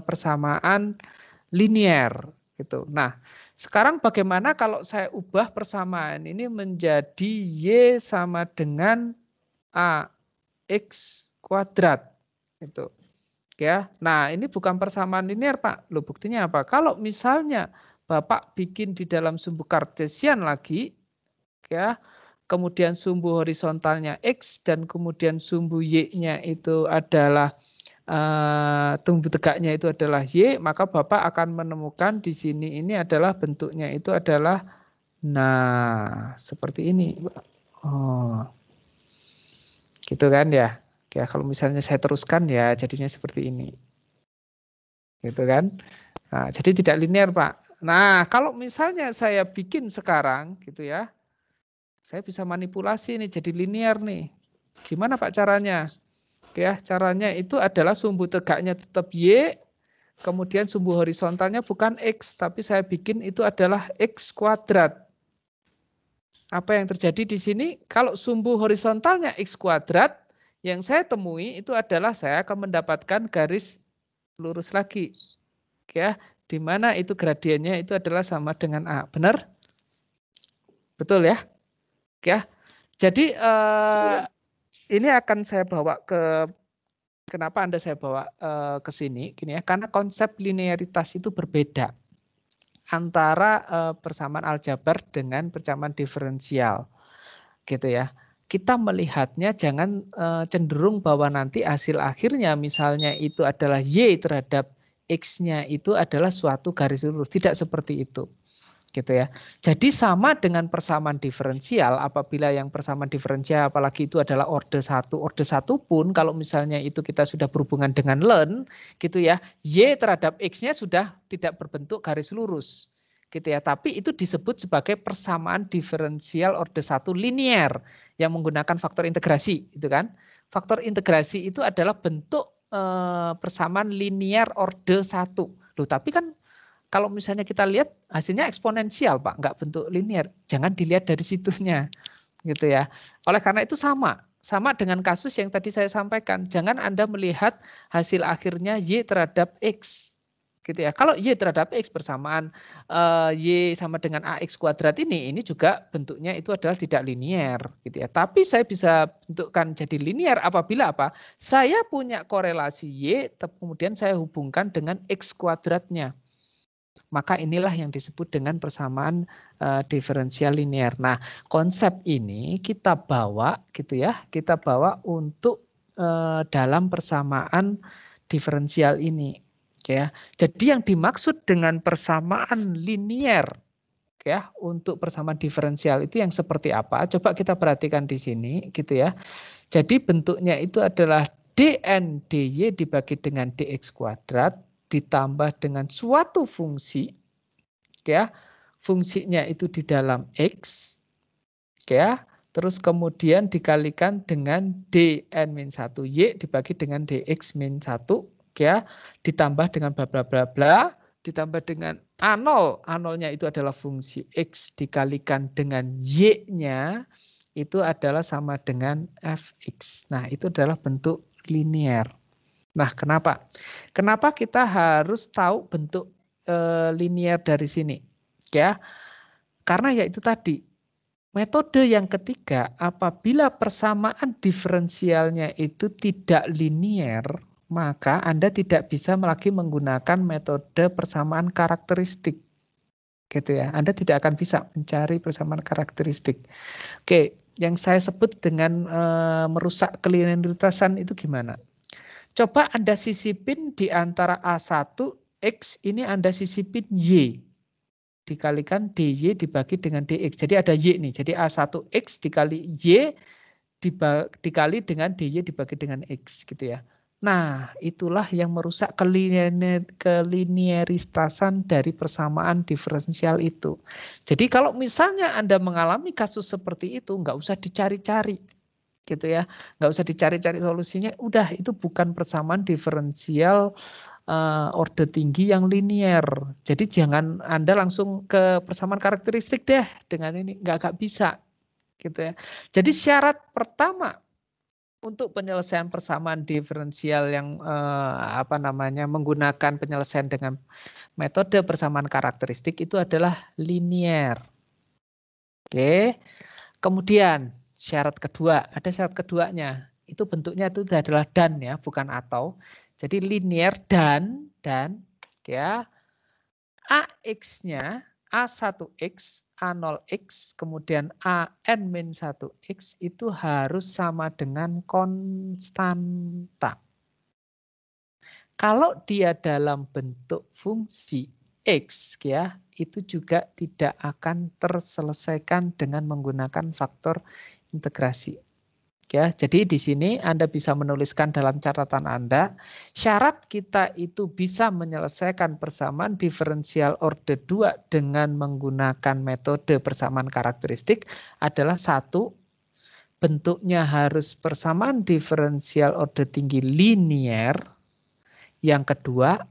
persamaan linear, gitu. Nah, sekarang bagaimana kalau saya ubah persamaan ini menjadi Y sama dengan AX kuadrat, gitu. Ya, nah ini bukan persamaan linear Pak. Loh, buktinya apa? Kalau misalnya Bapak bikin di dalam sumbu kartesian lagi, ya, kemudian sumbu horizontalnya X dan kemudian sumbu Y-nya itu adalah sumbu tegaknya itu adalah Y, maka Bapak akan menemukan di sini ini adalah bentuknya itu adalah, nah seperti ini. Oh, gitu kan ya. Ya, kalau misalnya saya teruskan ya jadinya seperti ini. Gitu kan. Nah, jadi tidak linear, Pak. Nah, kalau misalnya saya bikin sekarang gitu ya. Saya bisa manipulasi nih jadi linear nih. Gimana Pak caranya? Ya, caranya itu adalah sumbu tegaknya tetap Y, kemudian sumbu horizontalnya bukan X, tapi saya bikin itu adalah X kuadrat. Apa yang terjadi di sini? Kalau sumbu horizontalnya X kuadrat, yang saya temui itu adalah saya akan mendapatkan garis lurus lagi. Ya, di mana itu gradiennya itu adalah sama dengan A. Benar? Betul ya? Ya. Jadi ini akan saya bawa ke, kenapa Anda saya bawa ke sini gini ya, karena konsep linearitas itu berbeda antara persamaan aljabar dengan persamaan diferensial. Gitu ya. Kita melihatnya jangan cenderung bahwa nanti hasil akhirnya misalnya itu adalah Y terhadap X-nya itu adalah suatu garis lurus. Tidak seperti itu. Gitu ya. Jadi sama dengan persamaan diferensial, apabila yang persamaan diferensial apalagi itu adalah orde 1. Orde 1 pun kalau misalnya itu kita sudah berhubungan dengan ln, gitu ya, Y terhadap X-nya sudah tidak berbentuk garis lurus. Gitu ya, tapi itu disebut sebagai persamaan diferensial orde 1 linear yang menggunakan faktor integrasi, gitu kan. Faktor integrasi itu adalah bentuk persamaan linear orde 1. Loh, tapi kan kalau misalnya kita lihat hasilnya eksponensial Pak, nggak bentuk linear. Jangan dilihat dari situnya, gitu ya. Oleh karena itu sama dengan kasus yang tadi saya sampaikan. Jangan Anda melihat hasil akhirnya Y terhadap X, gitu ya. Kalau Y terhadap X bersamaan Y sama dengan AX kuadrat ini juga bentuknya itu adalah tidak linear, gitu ya. Tapi saya bisa bentukkan jadi linear apabila apa? Saya punya korelasi Y, kemudian saya hubungkan dengan X kuadratnya. Maka inilah yang disebut dengan persamaan diferensial linear. Nah, konsep ini kita bawa gitu ya, kita bawa untuk dalam persamaan diferensial ini, ya. Jadi yang dimaksud dengan persamaan linear, ya, untuk persamaan diferensial itu yang seperti apa? Coba kita perhatikan di sini, gitu ya. Jadi bentuknya itu adalah dn dy dibagi dengan dx kuadrat ditambah dengan suatu fungsi, ya, fungsinya itu di dalam X, ya, terus kemudian dikalikan dengan dn-1y dibagi dengan dx-1, ya, ditambah dengan bla bla bla bla, ditambah dengan A0, A0-nya itu adalah fungsi X dikalikan dengan Y-nya, itu adalah sama dengan fx. Nah, itu adalah bentuk linear. Nah, kenapa? Kenapa kita harus tahu bentuk linear dari sini? Ya, karena ya itu tadi, metode yang ketiga, apabila persamaan diferensialnya itu tidak linear, maka Anda tidak bisa lagi menggunakan metode persamaan karakteristik. Gitu ya. Anda tidak akan bisa mencari persamaan karakteristik. Oke, yang saya sebut dengan merusak kelinearitasan itu gimana? Coba Anda sisipin di antara A1, X ini Anda sisipin Y. Dikalikan DY dibagi dengan DX. Jadi ada Y nih. Jadi A1X dikali Y dikali dengan DY dibagi dengan X gitu ya. Nah, itulah yang merusak kelinieristasan dari persamaan diferensial itu. Jadi kalau misalnya Anda mengalami kasus seperti itu, nggak usah dicari-cari gitu ya. Nggak usah dicari-cari solusinya, udah itu bukan persamaan diferensial orde tinggi yang linier. Jadi jangan Anda langsung ke persamaan karakteristik deh dengan ini, nggak bisa gitu ya. Jadi syarat pertama untuk penyelesaian persamaan diferensial yang menggunakan penyelesaian dengan metode persamaan karakteristik itu adalah linier. Oke. Kemudian syarat kedua, ada syarat keduanya. Itu bentuknya itu adalah dan ya, bukan atau. Jadi linier dan ya AX-nya A1X, A0X, kemudian AN-1X itu harus sama dengan konstanta. Kalau dia dalam bentuk fungsi X ya, itu juga tidak akan terselesaikan dengan menggunakan faktor integrasi. Ya, jadi di sini Anda bisa menuliskan dalam catatan Anda, syarat kita itu bisa menyelesaikan persamaan diferensial orde 2 dengan menggunakan metode persamaan karakteristik adalah satu, bentuknya harus persamaan diferensial orde tinggi linier. Yang kedua,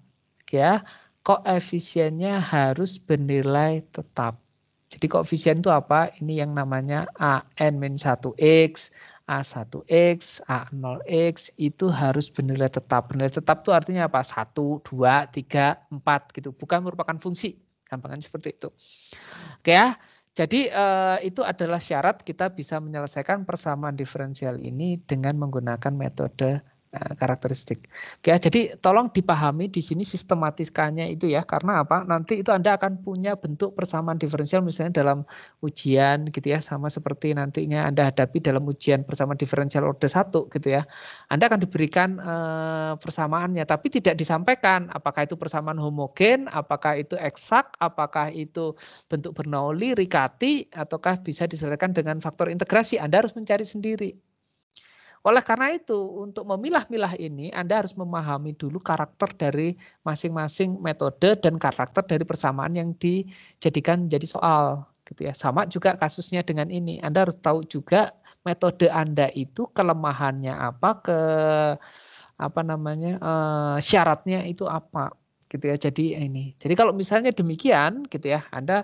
ya, koefisiennya harus bernilai tetap. Jadi koefisien itu apa? Ini yang namanya AN-1X, A1X, A0X itu harus bernilai tetap. Bernilai tetap itu artinya apa? 1, 2, 3, 4 gitu. Bukan merupakan fungsi. Gampangannya seperti itu. Oke ya. Jadi itu adalah syarat kita bisa menyelesaikan persamaan diferensial ini dengan menggunakan metode karakteristik. Oke, jadi tolong dipahami di sini sistematikanya itu ya, karena apa? Nanti itu Anda akan punya bentuk persamaan diferensial misalnya dalam ujian gitu ya, sama seperti nantinya Anda hadapi dalam ujian persamaan diferensial orde 1 gitu ya. Anda akan diberikan persamaannya, tapi tidak disampaikan apakah itu persamaan homogen, apakah itu eksak, apakah itu bentuk Bernoulli, Riccati, ataukah bisa diselesaikan dengan faktor integrasi. Anda harus mencari sendiri. Oleh karena itu, untuk memilah-milah ini, Anda harus memahami dulu karakter dari masing-masing metode dan karakter dari persamaan yang dijadikan menjadi soal. Gitu ya. Sama juga kasusnya dengan ini. Anda harus tahu juga metode Anda itu kelemahannya apa, syaratnya itu apa. Gitu ya. Jadi ini. Jadi kalau misalnya demikian, gitu ya, Anda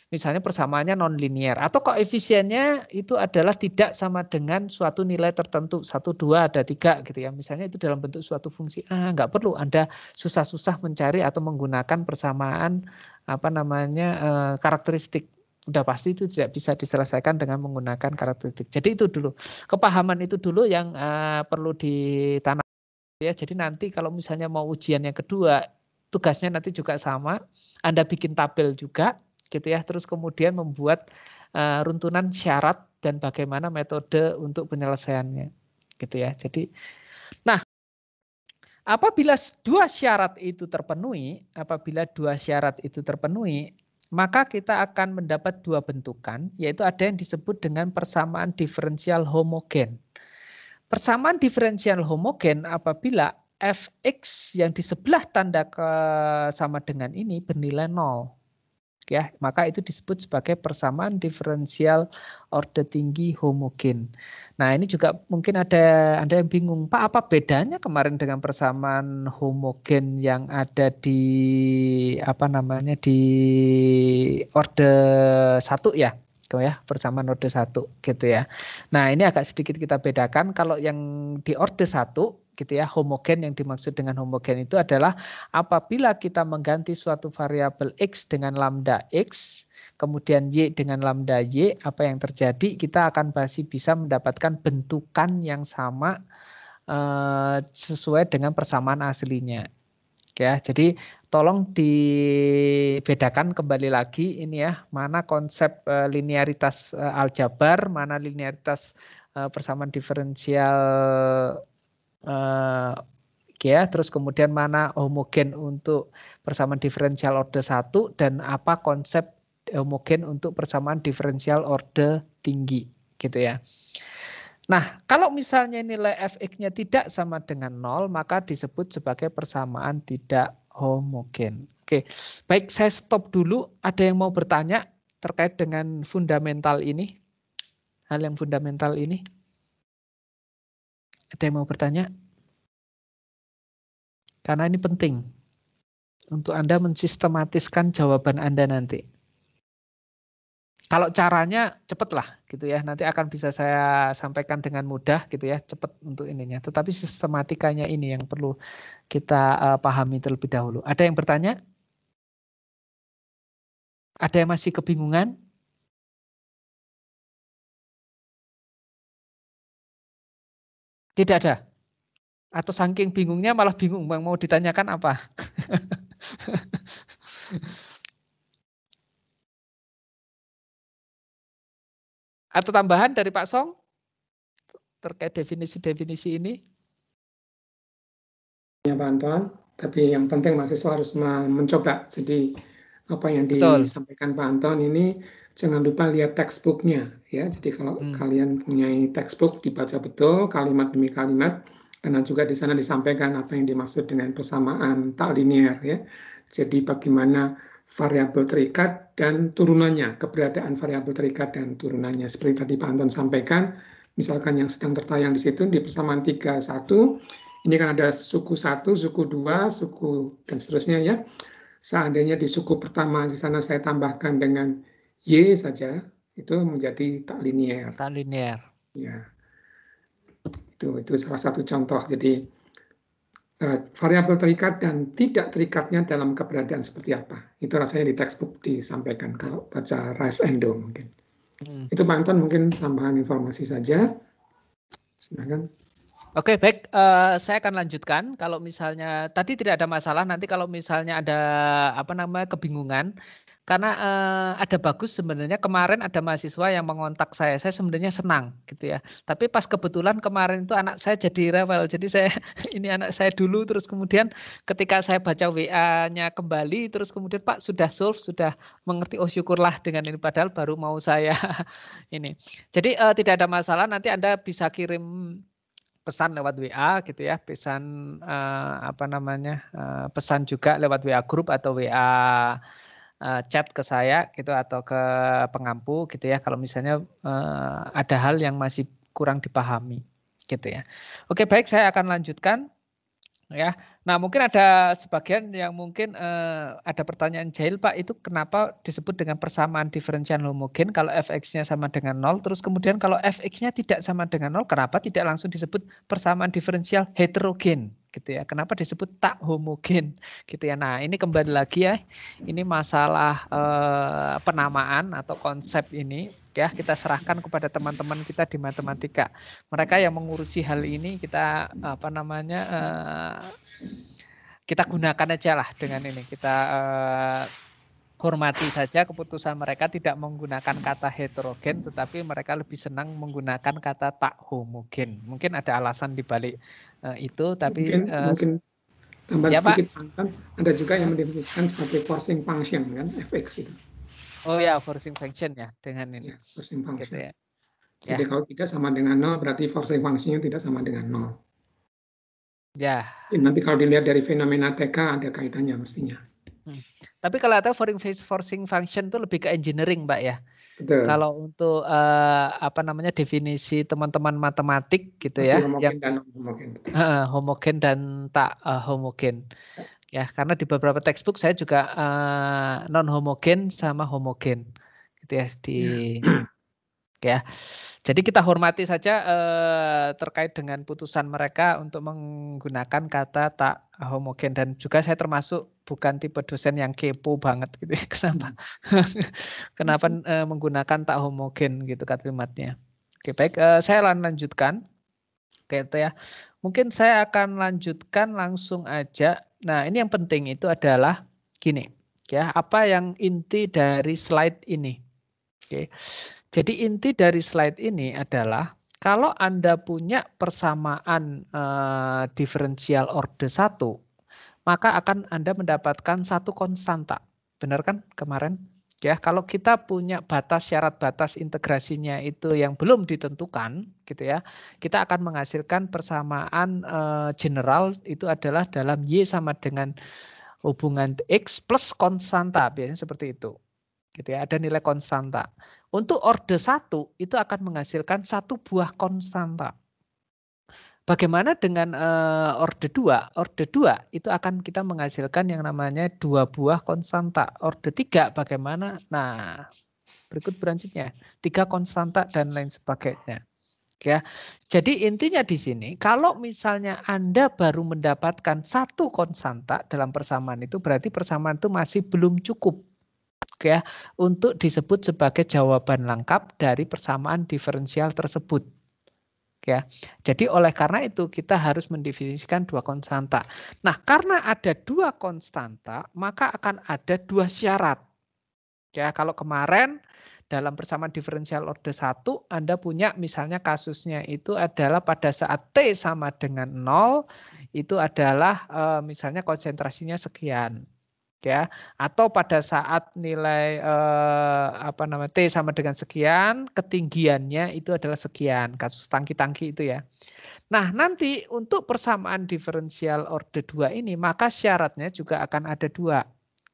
misalnya persamaannya non-linier atau koefisiennya itu adalah tidak sama dengan suatu nilai tertentu 1, 2, ada 3 gitu ya. Misalnya itu dalam bentuk suatu fungsi A, nggak perlu Anda susah-susah mencari atau menggunakan persamaan karakteristik. Udah pasti itu tidak bisa diselesaikan dengan menggunakan karakteristik. Jadi itu dulu kepahaman itu dulu yang perlu ditanam ya. Jadi nanti kalau misalnya mau ujian yang kedua, tugasnya nanti juga sama. Anda bikin tabel juga gitu ya, terus kemudian membuat runtunan syarat dan bagaimana metode untuk penyelesaiannya gitu ya. Jadi nah, apabila dua syarat itu terpenuhi, maka kita akan mendapat dua bentukan, yaitu ada yang disebut dengan persamaan diferensial homogen. Persamaan diferensial homogen apabila fx yang di sebelah tanda sama dengan ini bernilai 0. Ya, maka itu disebut sebagai persamaan diferensial orde tinggi homogen. Nah, ini juga mungkin ada Anda yang bingung, Pak, apa bedanya kemarin dengan persamaan homogen yang ada di di orde 1 ya? Persamaan orde 1 gitu ya. Nah, ini agak sedikit kita bedakan. Kalau yang di orde 1 gitu ya, homogen, yang dimaksud dengan homogen itu adalah apabila kita mengganti suatu variabel x dengan lambda x, kemudian y dengan lambda y, apa yang terjadi? Kita akan masih bisa mendapatkan bentukan yang sama sesuai dengan persamaan aslinya. Ya, jadi tolong dibedakan kembali lagi ini ya, mana konsep linearitas aljabar, mana linearitas persamaan diferensial ya, terus kemudian mana homogen untuk persamaan diferensial order 1 dan apa konsep homogen untuk persamaan diferensial order tinggi gitu ya. Nah, kalau misalnya nilai fx-nya tidak sama dengan 0, maka disebut sebagai persamaan tidak homogen. Oke, baik, saya stop dulu. Ada yang mau bertanya terkait dengan fundamental ini? Hal yang fundamental ini? Ada yang mau bertanya? Karena ini penting untuk Anda mensistematiskan jawaban Anda nanti. Kalau caranya cepatlah gitu ya, nanti akan bisa saya sampaikan dengan mudah gitu ya, cepat untuk ininya. Tetapi sistematikanya ini yang perlu kita pahami terlebih dahulu. Ada yang bertanya? Ada yang masih kebingungan? Tidak ada? Atau saking bingungnya malah bingung mau ditanyakan apa? Atau tambahan dari Pak Song terkait definisi-definisi ini? Ya, Pak Anton, tapi yang penting mahasiswa harus mencoba. Jadi apa yang Betul. disampaikan Pak Anton ini jangan lupa lihat textbooknya ya. Jadi kalau kalian punya textbook dibaca betul kalimat demi kalimat, karena juga di sana disampaikan apa yang dimaksud dengan persamaan tak linear ya. Jadi bagaimana variabel terikat dan turunannya, keberadaan variabel terikat dan turunannya. Seperti tadi Pak Anton sampaikan, misalkan yang sedang tertayang di situ di persamaan 31, ini kan ada suku 1, suku 2, suku dan seterusnya ya. Seandainya di suku pertama di sana saya tambahkan dengan Y saja, itu menjadi tak linear. Tak linear. Ya. Itu salah satu contoh. Jadi variabel terikat dan tidak terikatnya dalam keberadaan seperti apa. Itu rasanya di textbook disampaikan kalau baca Rice and Doe mungkin. Itu Pak Anton mungkin tambahan informasi saja. Silakan. Oke, baik. Saya akan lanjutkan. Kalau misalnya tadi tidak ada masalah, nanti kalau misalnya ada kebingungan, karena ada bagus sebenarnya kemarin ada mahasiswa yang mengontak saya. Saya sebenarnya senang gitu ya. Tapi pas kebetulan kemarin itu anak saya jadi rewel. Jadi saya ini anak saya dulu, terus kemudian ketika saya baca WA-nya kembali, terus kemudian Pak sudah solve, sudah mengerti. Oh syukurlah dengan ini. Padahal baru mau saya ini. Jadi tidak ada masalah. Nanti Anda bisa kirim pesan lewat WA gitu ya, pesan pesan juga lewat WA grup atau WA chat ke saya gitu atau ke pengampu gitu ya, kalau misalnya ada hal yang masih kurang dipahami gitu ya. Oke, baik, saya akan lanjutkan ya. Nah, mungkin ada sebagian yang mungkin ada pertanyaan jahil, Pak, itu kenapa disebut dengan persamaan diferensial homogen kalau fx-nya sama dengan 0, terus kemudian kalau fx-nya tidak sama dengan 0, kenapa tidak langsung disebut persamaan diferensial heterogen gitu ya. Kenapa disebut tak homogen gitu ya. Nah, ini kembali lagi ya. Ini masalah penamaan atau konsep ini ya, kita serahkan kepada teman-teman kita di matematika. Mereka yang mengurusi hal ini kita kita gunakan aja lah dengan ini. Kita hormati saja keputusan mereka tidak menggunakan kata heterogen, tetapi mereka lebih senang menggunakan kata tak homogen. Mungkin ada alasan di balik itu, tapi mungkin tambah ya, sedikit Pak, ada juga yang mendefinisikan sebagai forcing function kan, fx itu. Oh ya, forcing function ya dengan ini. Ya, forcing function. Gitu ya. Jadi kalau tidak sama dengan 0 berarti forcing function-nya tidak sama dengan 0. Ya. Nanti kalau dilihat dari fenomena TK ada kaitannya mestinya. Tapi kalau ada forcing function itu lebih ke engineering, Mbak ya. Betul. Kalau untuk definisi teman-teman matematik gitu pasti ya, homogen yang dan non-homogen. Homogen dan tak homogen. Ya, karena di beberapa textbook saya juga non homogen sama homogen gitu ya ya. Jadi kita hormati saja terkait dengan putusan mereka untuk menggunakan kata tak homogen, dan juga saya termasuk bukan tipe dosen yang kepo banget gitu ya. Kenapa menggunakan tak homogen gitu kalimatnya. Oke, baik, saya lanjutkan. Oke, itu ya. Mungkin saya akan lanjutkan langsung aja. Nah, ini yang penting itu adalah gini ya, apa yang inti dari slide ini. Oke. Jadi inti dari slide ini adalah Kalau Anda punya persamaan diferensial order 1, maka akan Anda mendapatkan satu konstanta. Benar kan kemarin? Ya, kalau kita punya batas syarat batas integrasinya itu yang belum ditentukan, gitu ya, kita akan menghasilkan persamaan general itu adalah dalam Y sama dengan hubungan X plus konstanta, biasanya seperti itu. Gitu ya, ada nilai konstanta. Untuk orde 1 itu akan menghasilkan satu buah konstanta. Bagaimana dengan orde 2? Orde 2 itu akan kita menghasilkan yang namanya 2 buah konstanta. Orde 3 bagaimana? Nah, berikut berlanjutnya. 3 konstanta dan lain sebagainya. Ya. Jadi intinya di sini kalau misalnya Anda baru mendapatkan satu konstanta dalam persamaan itu berarti persamaan itu masih belum cukup ya untuk disebut sebagai jawaban lengkap dari persamaan diferensial tersebut. Ya. Jadi oleh karena itu kita harus mendefinisikan dua konstanta. Nah, karena ada dua konstanta, maka akan ada dua syarat. Ya, kalau kemarin dalam persamaan diferensial orde 1 Anda punya misalnya kasusnya itu adalah pada saat T sama dengan 0 itu adalah misalnya konsentrasinya sekian. Ya, atau pada saat nilai T sama dengan sekian, ketinggiannya itu adalah sekian, kasus tangki-tangki itu ya. Nah, nanti untuk persamaan diferensial orde 2 ini, maka syaratnya juga akan ada dua.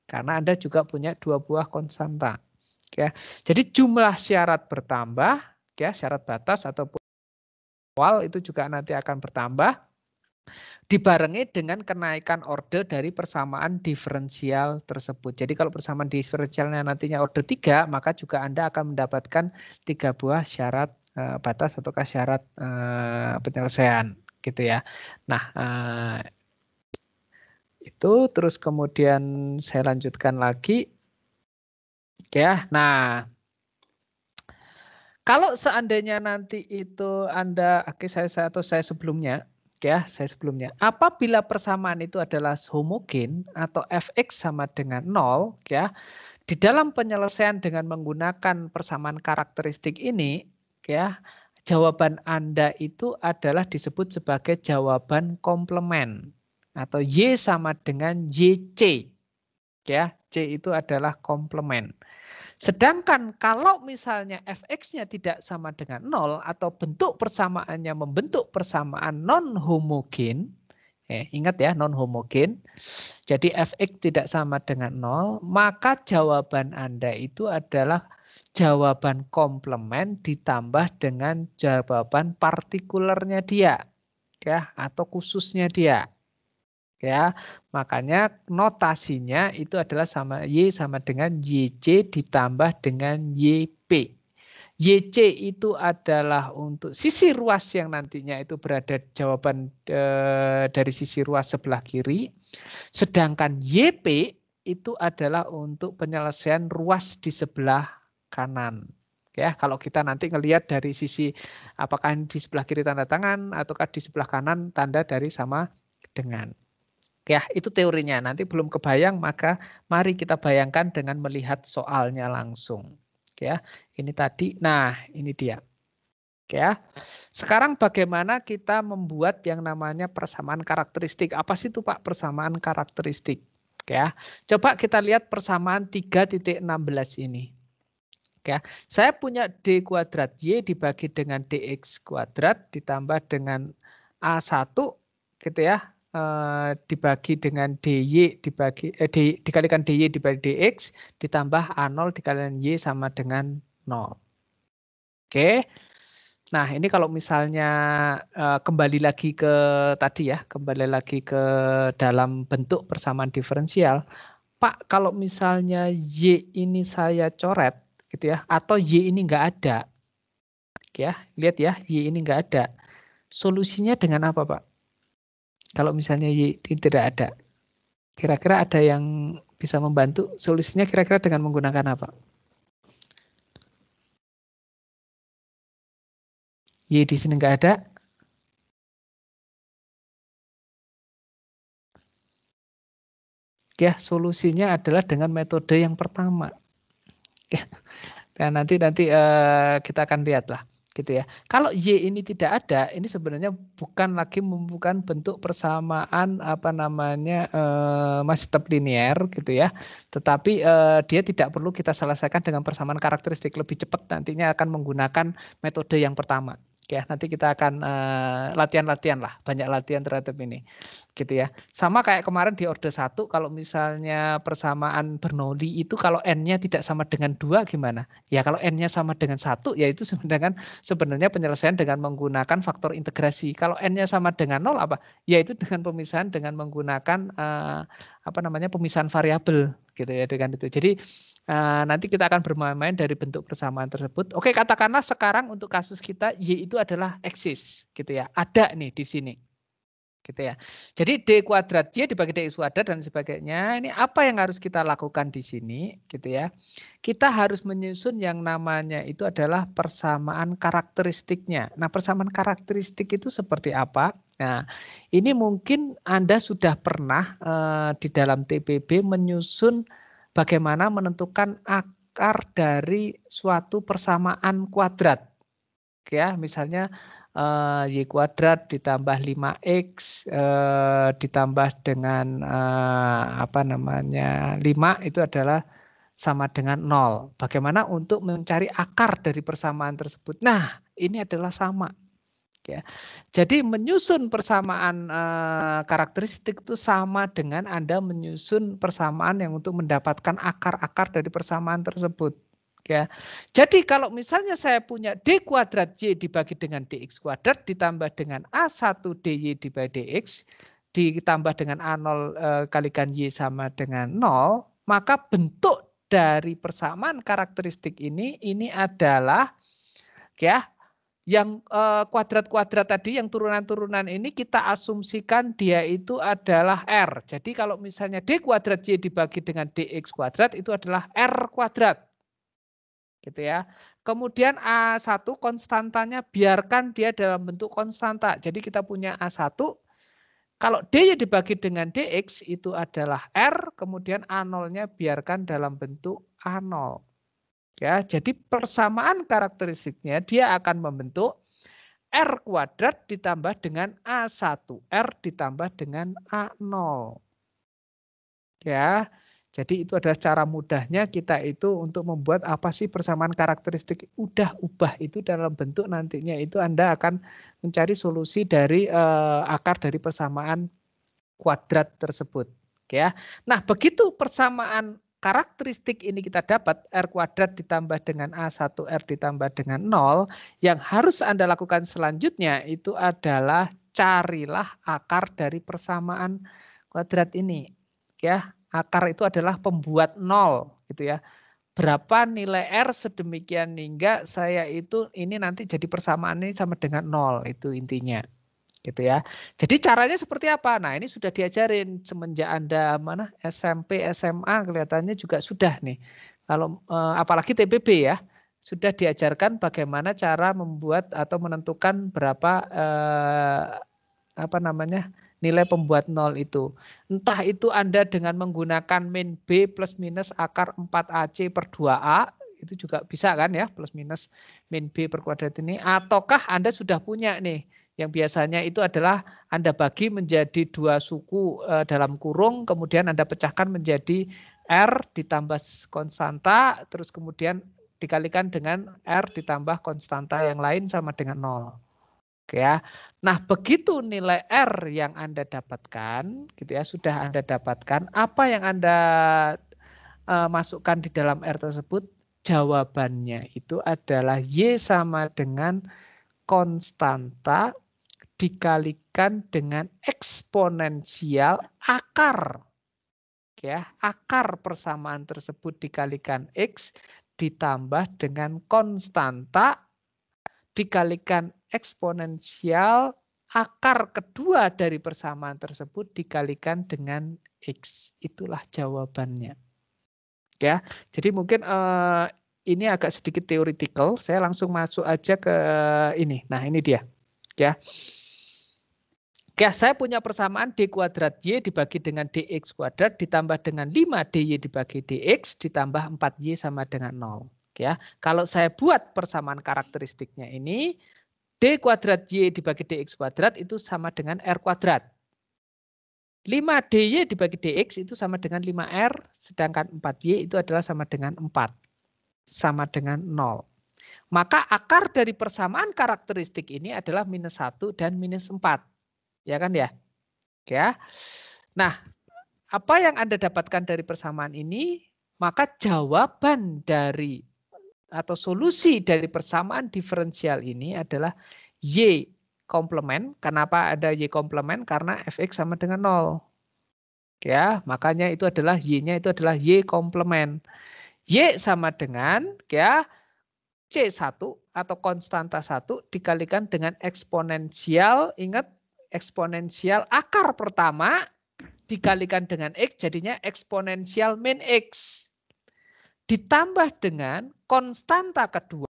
Karena Anda juga punya dua buah konstanta. Ya. Jadi jumlah syarat bertambah, ya, syarat batas ataupun awal itu juga nanti akan bertambah. Dibarengi dengan kenaikan orde dari persamaan diferensial tersebut. Jadi kalau persamaan diferensialnya nantinya orde 3, maka juga Anda akan mendapatkan 3 buah syarat batas ataukah syarat penyelesaian gitu ya. Nah, itu terus kemudian saya lanjutkan lagi. Ya. Nah, kalau seandainya nanti itu Anda saya sebelumnya apabila persamaan itu adalah homogen atau fx sama dengan 0 ya, di dalam penyelesaian dengan menggunakan persamaan karakteristik ini ya, jawaban Anda itu adalah disebut sebagai jawaban komplement atau Y sama dengan YC. Ya, C itu adalah komplement. Sedangkan kalau misalnya fx-nya tidak sama dengan 0 atau bentuk persamaannya membentuk persamaan non-homogen, ingat ya non-homogen, jadi fx tidak sama dengan 0, maka jawaban Anda itu adalah jawaban komplement ditambah dengan jawaban partikulernya dia, ya, atau khususnya dia. Ya, makanya notasinya itu adalah sama Y sama dengan YC ditambah dengan YP. YC itu adalah untuk sisi ruas yang nantinya itu berada jawaban dari sisi ruas sebelah kiri. Sedangkan YP itu adalah untuk penyelesaian ruas di sebelah kanan. Ya, kalau kita nanti ngelihat dari sisi apakah di sebelah kiri tanda tangan ataukah di sebelah kanan tanda dari sama dengan. Ya, itu teorinya. Nanti belum kebayang, maka mari kita bayangkan dengan melihat soalnya langsung. Ya, ini tadi. Nah, ini dia. Ya. Sekarang bagaimana kita membuat yang namanya persamaan karakteristik? Apa sih itu Pak persamaan karakteristik? Ya. Coba kita lihat persamaan 3.16 ini. Ya, saya punya D kuadrat Y dibagi dengan DX kuadrat ditambah dengan A1 gitu ya. Dibagi dengan DY dikalikan DY dibagi DX ditambah A0 dikalikan Y sama dengan 0. Oke. Nah, ini kalau misalnya kembali lagi ke tadi ya, kembali lagi ke dalam bentuk persamaan diferensial. Pak, kalau misalnya Y ini saya coret gitu ya, atau Y ini enggak ada. Ya, lihat ya, Y ini enggak ada. Solusinya dengan apa, Pak? Kalau misalnya Y tidak ada. Kira-kira ada yang bisa membantu? Solusinya kira-kira dengan menggunakan apa? Y di sini enggak ada. Ya, solusinya adalah dengan metode yang pertama. Dan nanti kita akan lihat lah. gitu ya. Kalau Y ini tidak ada, ini sebenarnya bukan lagi bukan bentuk persamaan apa namanya masih tetap linear gitu ya. Tetapi dia tidak perlu kita selesaikan dengan persamaan karakteristik, lebih cepat nantinya akan menggunakan metode yang pertama. Ya, nanti kita akan latihan-latihan lah, banyak latihan terhadap ini. Gitu ya. Sama kayak kemarin di orde 1, kalau misalnya persamaan Bernoulli itu kalau n-nya tidak sama dengan 2 gimana? Ya kalau n-nya sama dengan 1, ya itu sebenarnya penyelesaian dengan menggunakan faktor integrasi. Kalau n-nya sama dengan 0 apa? Yaitu dengan pemisahan dengan menggunakan apa namanya pemisahan variabel gitu ya dengan itu. Jadi nanti kita akan bermain-main dari bentuk persamaan tersebut. Oke, katakanlah sekarang untuk kasus kita Y itu adalah eksis gitu ya. Ada nih di sini. Gitu ya. Jadi D kuadrat Y dibagi DX kuadrat dan sebagainya. Ini apa yang harus kita lakukan di sini gitu ya. Kita harus menyusun yang namanya itu adalah persamaan karakteristiknya. Nah, persamaan karakteristik itu seperti apa? Nah, ini mungkin Anda sudah pernah di dalam TPB menyusun bagaimana menentukan akar dari suatu persamaan kuadrat. Ya, misalnya Y kuadrat ditambah 5X ditambah dengan apa namanya 5 itu adalah sama dengan 0. Bagaimana untuk mencari akar dari persamaan tersebut? Nah, ini adalah sama. Ya. Jadi menyusun persamaan karakteristik itu sama dengan Anda menyusun persamaan yang untuk mendapatkan akar-akar dari persamaan tersebut. Ya. Jadi kalau misalnya saya punya D kuadrat Y dibagi dengan DX kuadrat ditambah dengan A1 DY dibagi DX ditambah dengan A0 kalikan Y sama dengan 0, maka bentuk dari persamaan karakteristik ini adalah ya yang kuadrat-kuadrat tadi, yang turunan-turunan ini kita asumsikan dia itu adalah R. Jadi kalau misalnya D kuadrat Y dibagi dengan DX kuadrat itu adalah R kuadrat. Gitu ya. Kemudian A1 konstantanya biarkan dia dalam bentuk konstanta. Jadi kita punya A1, kalau D dibagi dengan DX itu adalah R, kemudian A0-nya biarkan dalam bentuk A0. Ya, jadi persamaan karakteristiknya dia akan membentuk R kuadrat ditambah dengan A1R ditambah dengan A0. Ya, jadi itu adalah cara mudahnya kita itu untuk membuat apa sih persamaan karakteristik. Udah ubah itu dalam bentuk nantinya itu Anda akan mencari solusi dari akar dari persamaan kuadrat tersebut. Ya, nah begitu persamaan karakteristik ini kita dapat R kuadrat ditambah dengan A1R ditambah dengan 0, yang harus Anda lakukan selanjutnya itu adalah carilah akar dari persamaan kuadrat ini. Ya, akar itu adalah pembuat 0 gitu ya. Berapa nilai R sedemikian hingga saya itu ini nanti jadi persamaan ini sama dengan 0, itu intinya. Gitu ya. Jadi caranya seperti apa? Nah, ini sudah diajarin semenjak Anda SMP, SMA kelihatannya juga sudah nih. Kalau apalagi TPB ya, sudah diajarkan bagaimana cara membuat atau menentukan berapa apa namanya? Nilai pembuat 0 itu. Entah itu Anda dengan menggunakan min B plus minus akar 4AC per 2A, itu juga bisa kan ya, plus minus min B per kuadrat ini, ataukah Anda sudah punya nih yang biasanya itu adalah Anda bagi menjadi 2 suku dalam kurung, kemudian Anda pecahkan menjadi R ditambah konstanta, terus kemudian dikalikan dengan R ditambah konstanta yang lain sama dengan 0. Oke ya. Nah, begitu nilai R yang Anda dapatkan, gitu ya, sudah Anda dapatkan, apa yang Anda masukkan di dalam R tersebut, jawabannya itu adalah Y sama dengan konstanta dikalikan dengan eksponensial akar. Ya, akar persamaan tersebut dikalikan X ditambah dengan konstanta dikalikan eksponensial akar kedua dari persamaan tersebut dikalikan dengan X. Itulah jawabannya. Ya, jadi mungkin ini agak sedikit theoretical. Saya langsung masuk aja ke ini. Nah, ini dia. Ya. Oke, saya punya persamaan D kuadrat Y dibagi dengan DX kuadrat ditambah dengan 5 DY dibagi DX ditambah 4Y sama dengan 0. Ya, kalau saya buat persamaan karakteristiknya ini, D kuadrat Y dibagi DX kuadrat itu sama dengan R kuadrat. 5DY dibagi DX itu sama dengan 5R, sedangkan 4Y itu adalah sama dengan 4. Sama dengan 0. Maka akar dari persamaan karakteristik ini adalah -1 dan -4. Ya kan ya? Ya. Nah, apa yang Anda dapatkan dari persamaan ini? Maka jawaban dari atau solusi dari persamaan diferensial ini adalah Y komplement. Kenapa ada Y komplement? Karena fx sama dengan 0. Ya, makanya itu adalah Y-nya itu adalah Y komplement. Y sama dengan ya C1 atau konstanta 1 dikalikan dengan eksponensial, ingat eksponensial akar pertama dikalikan dengan X jadinya eksponensial min X. Ditambah dengan konstanta kedua.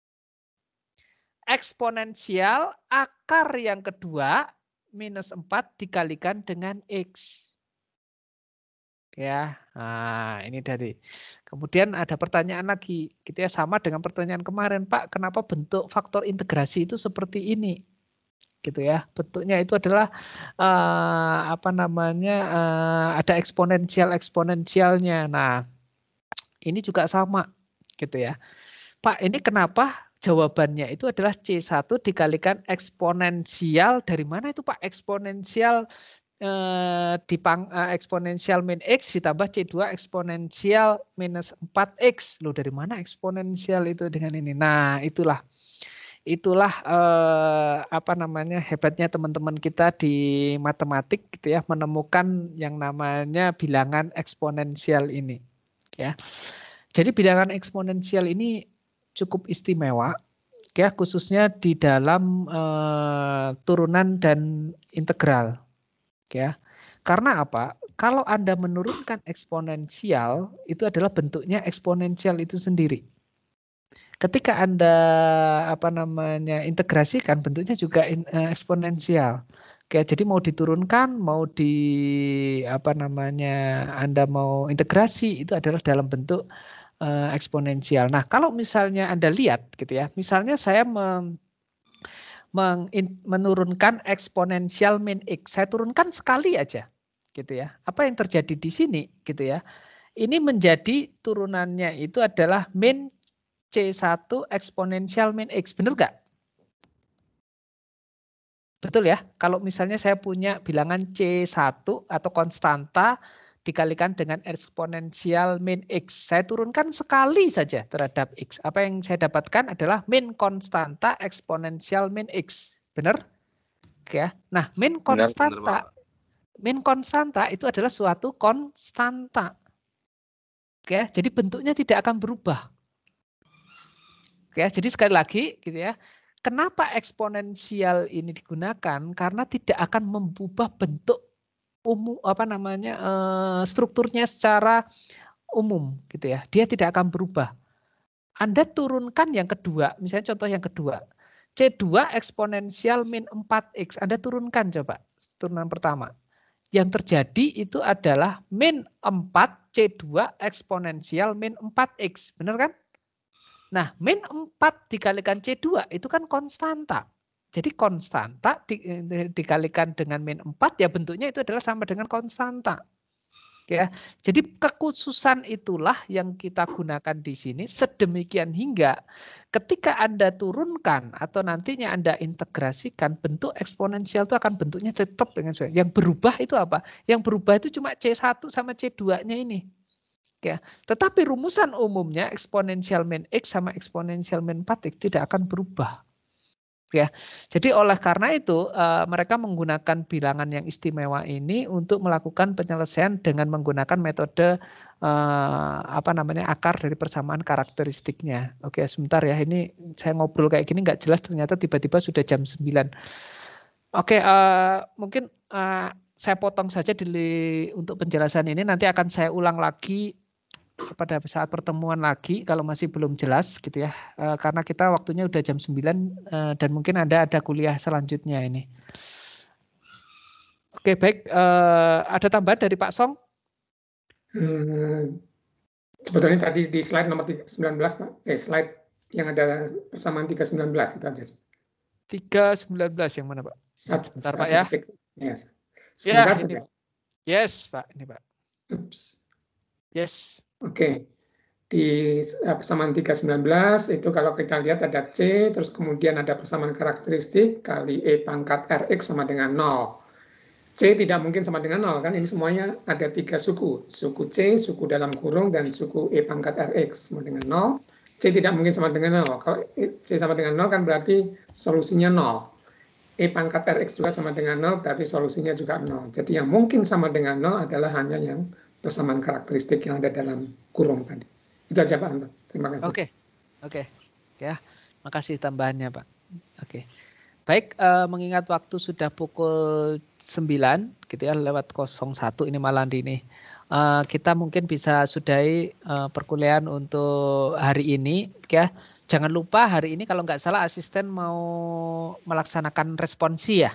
Eksponensial akar yang kedua -4 dikalikan dengan X. Ya, nah ini dari. Kemudian ada pertanyaan lagi, gitu ya, sama dengan pertanyaan kemarin, Pak, kenapa bentuk faktor integrasi itu seperti ini? Gitu ya, bentuknya itu adalah apa namanya, ada eksponensialnya. Nah, ini juga sama, gitu ya. Pak, ini kenapa jawabannya itu adalah C1 dikalikan eksponensial dari mana itu Pak? Eksponensial eksponensial min X ditambah C2 eksponensial minus 4X. Loh, dari mana eksponensial itu dengan ini? Nah, itulah apa namanya hebatnya teman-teman kita di matematik gitu ya, menemukan yang namanya bilangan eksponensial ini. Ya. Jadi bilangan eksponensial ini cukup istimewa, ya, khususnya di dalam turunan dan integral, ya. Karena apa? Kalau Anda menurunkan eksponensial, itu adalah bentuknya eksponensial itu sendiri. Ketika Anda apa namanya integrasikan, bentuknya juga eksponensial. Oke, jadi mau diturunkan, mau di apa namanya Anda mau integrasi itu adalah dalam bentuk eksponensial. Nah, kalau misalnya Anda lihat gitu ya, misalnya saya menurunkan eksponensial min X, saya turunkan sekali aja gitu ya. Apa yang terjadi di sini gitu ya? Ini menjadi turunannya itu adalah min C1 eksponensial min X, benar nggak? Betul ya? Kalau misalnya saya punya bilangan C1 atau konstanta dikalikan dengan eksponensial min X. Saya turunkan sekali saja terhadap X. Apa yang saya dapatkan adalah min konstanta eksponensial min X. Benar? Oke ya. Nah, min konstanta. Min konstanta itu adalah suatu konstanta. Oke ya. Jadi bentuknya tidak akan berubah. Oke ya. Jadi sekali lagi gitu ya. Kenapa eksponensial ini digunakan? Karena tidak akan mengubah bentuk umum apa namanya strukturnya secara umum gitu ya. Dia tidak akan berubah. Anda turunkan yang kedua, misalnya contoh yang kedua. C2 eksponensial min 4X. Anda turunkan coba turunan pertama. Yang terjadi itu adalah min 4 C2 eksponensial min 4X. Benar kan? Nah, min 4 dikalikan C2 itu kan konstanta. Jadi konstanta dikalikan dengan min 4 ya bentuknya itu adalah sama dengan konstanta. Ya. Jadi kekhususan itulah yang kita gunakan di sini sedemikian hingga ketika Anda turunkan atau nantinya Anda integrasikan bentuk eksponensial itu akan bentuknya tetap dengan sesuai. Yang berubah itu apa? Yang berubah itu cuma C1 sama C2-nya ini. Ya, tetapi rumusan umumnya eksponensial min X sama eksponensial min 4X tidak akan berubah. Ya, jadi oleh karena itu mereka menggunakan bilangan yang istimewa ini untuk melakukan penyelesaian dengan menggunakan metode apa namanya akar dari persamaan karakteristiknya. Oke, sebentar ya, ini saya ngobrol kayak gini nggak jelas ternyata tiba-tiba sudah jam 9. Oke, mungkin saya potong saja untuk penjelasan ini, nanti akan saya ulang lagi pada saat pertemuan lagi kalau masih belum jelas gitu ya, karena kita waktunya udah jam 9 dan mungkin ada kuliah selanjutnya ini. Oke, baik, ada tambahan dari Pak Song? Sebetulnya tadi di slide nomor 19, Pak. Slide yang ada persamaan 319 itu aja. 319 yang mana, Pak? Sebentar, Pak ya. Yes. Ya, ini, Pak. Yes, Pak. Ini, Pak. Oops. Yes. Oke. Di persamaan 319 itu kalau kita lihat ada C, terus kemudian ada persamaan karakteristik kali E pangkat Rx sama dengan 0. C tidak mungkin sama dengan 0, kan ini semuanya ada 3 suku. Suku C, suku dalam kurung, dan suku E pangkat Rx sama dengan 0. C tidak mungkin sama dengan 0. Kalau C sama dengan 0 kan berarti solusinya 0. E pangkat Rx juga sama dengan 0, berarti solusinya juga 0. Jadi yang mungkin sama dengan 0 adalah hanya yang persamaan karakteristik yang ada dalam kurung tadi. Itu aja Pak Anton. Terima kasih. Oke. Ya, makasih tambahannya Pak. Oke. Baik, mengingat waktu sudah pukul 9 gitu ya, lewat 01 ini malam ini. Kita mungkin bisa sudahi perkuliahan untuk hari ini ya. Jangan lupa hari ini kalau nggak salah asisten mau melaksanakan responsi ya.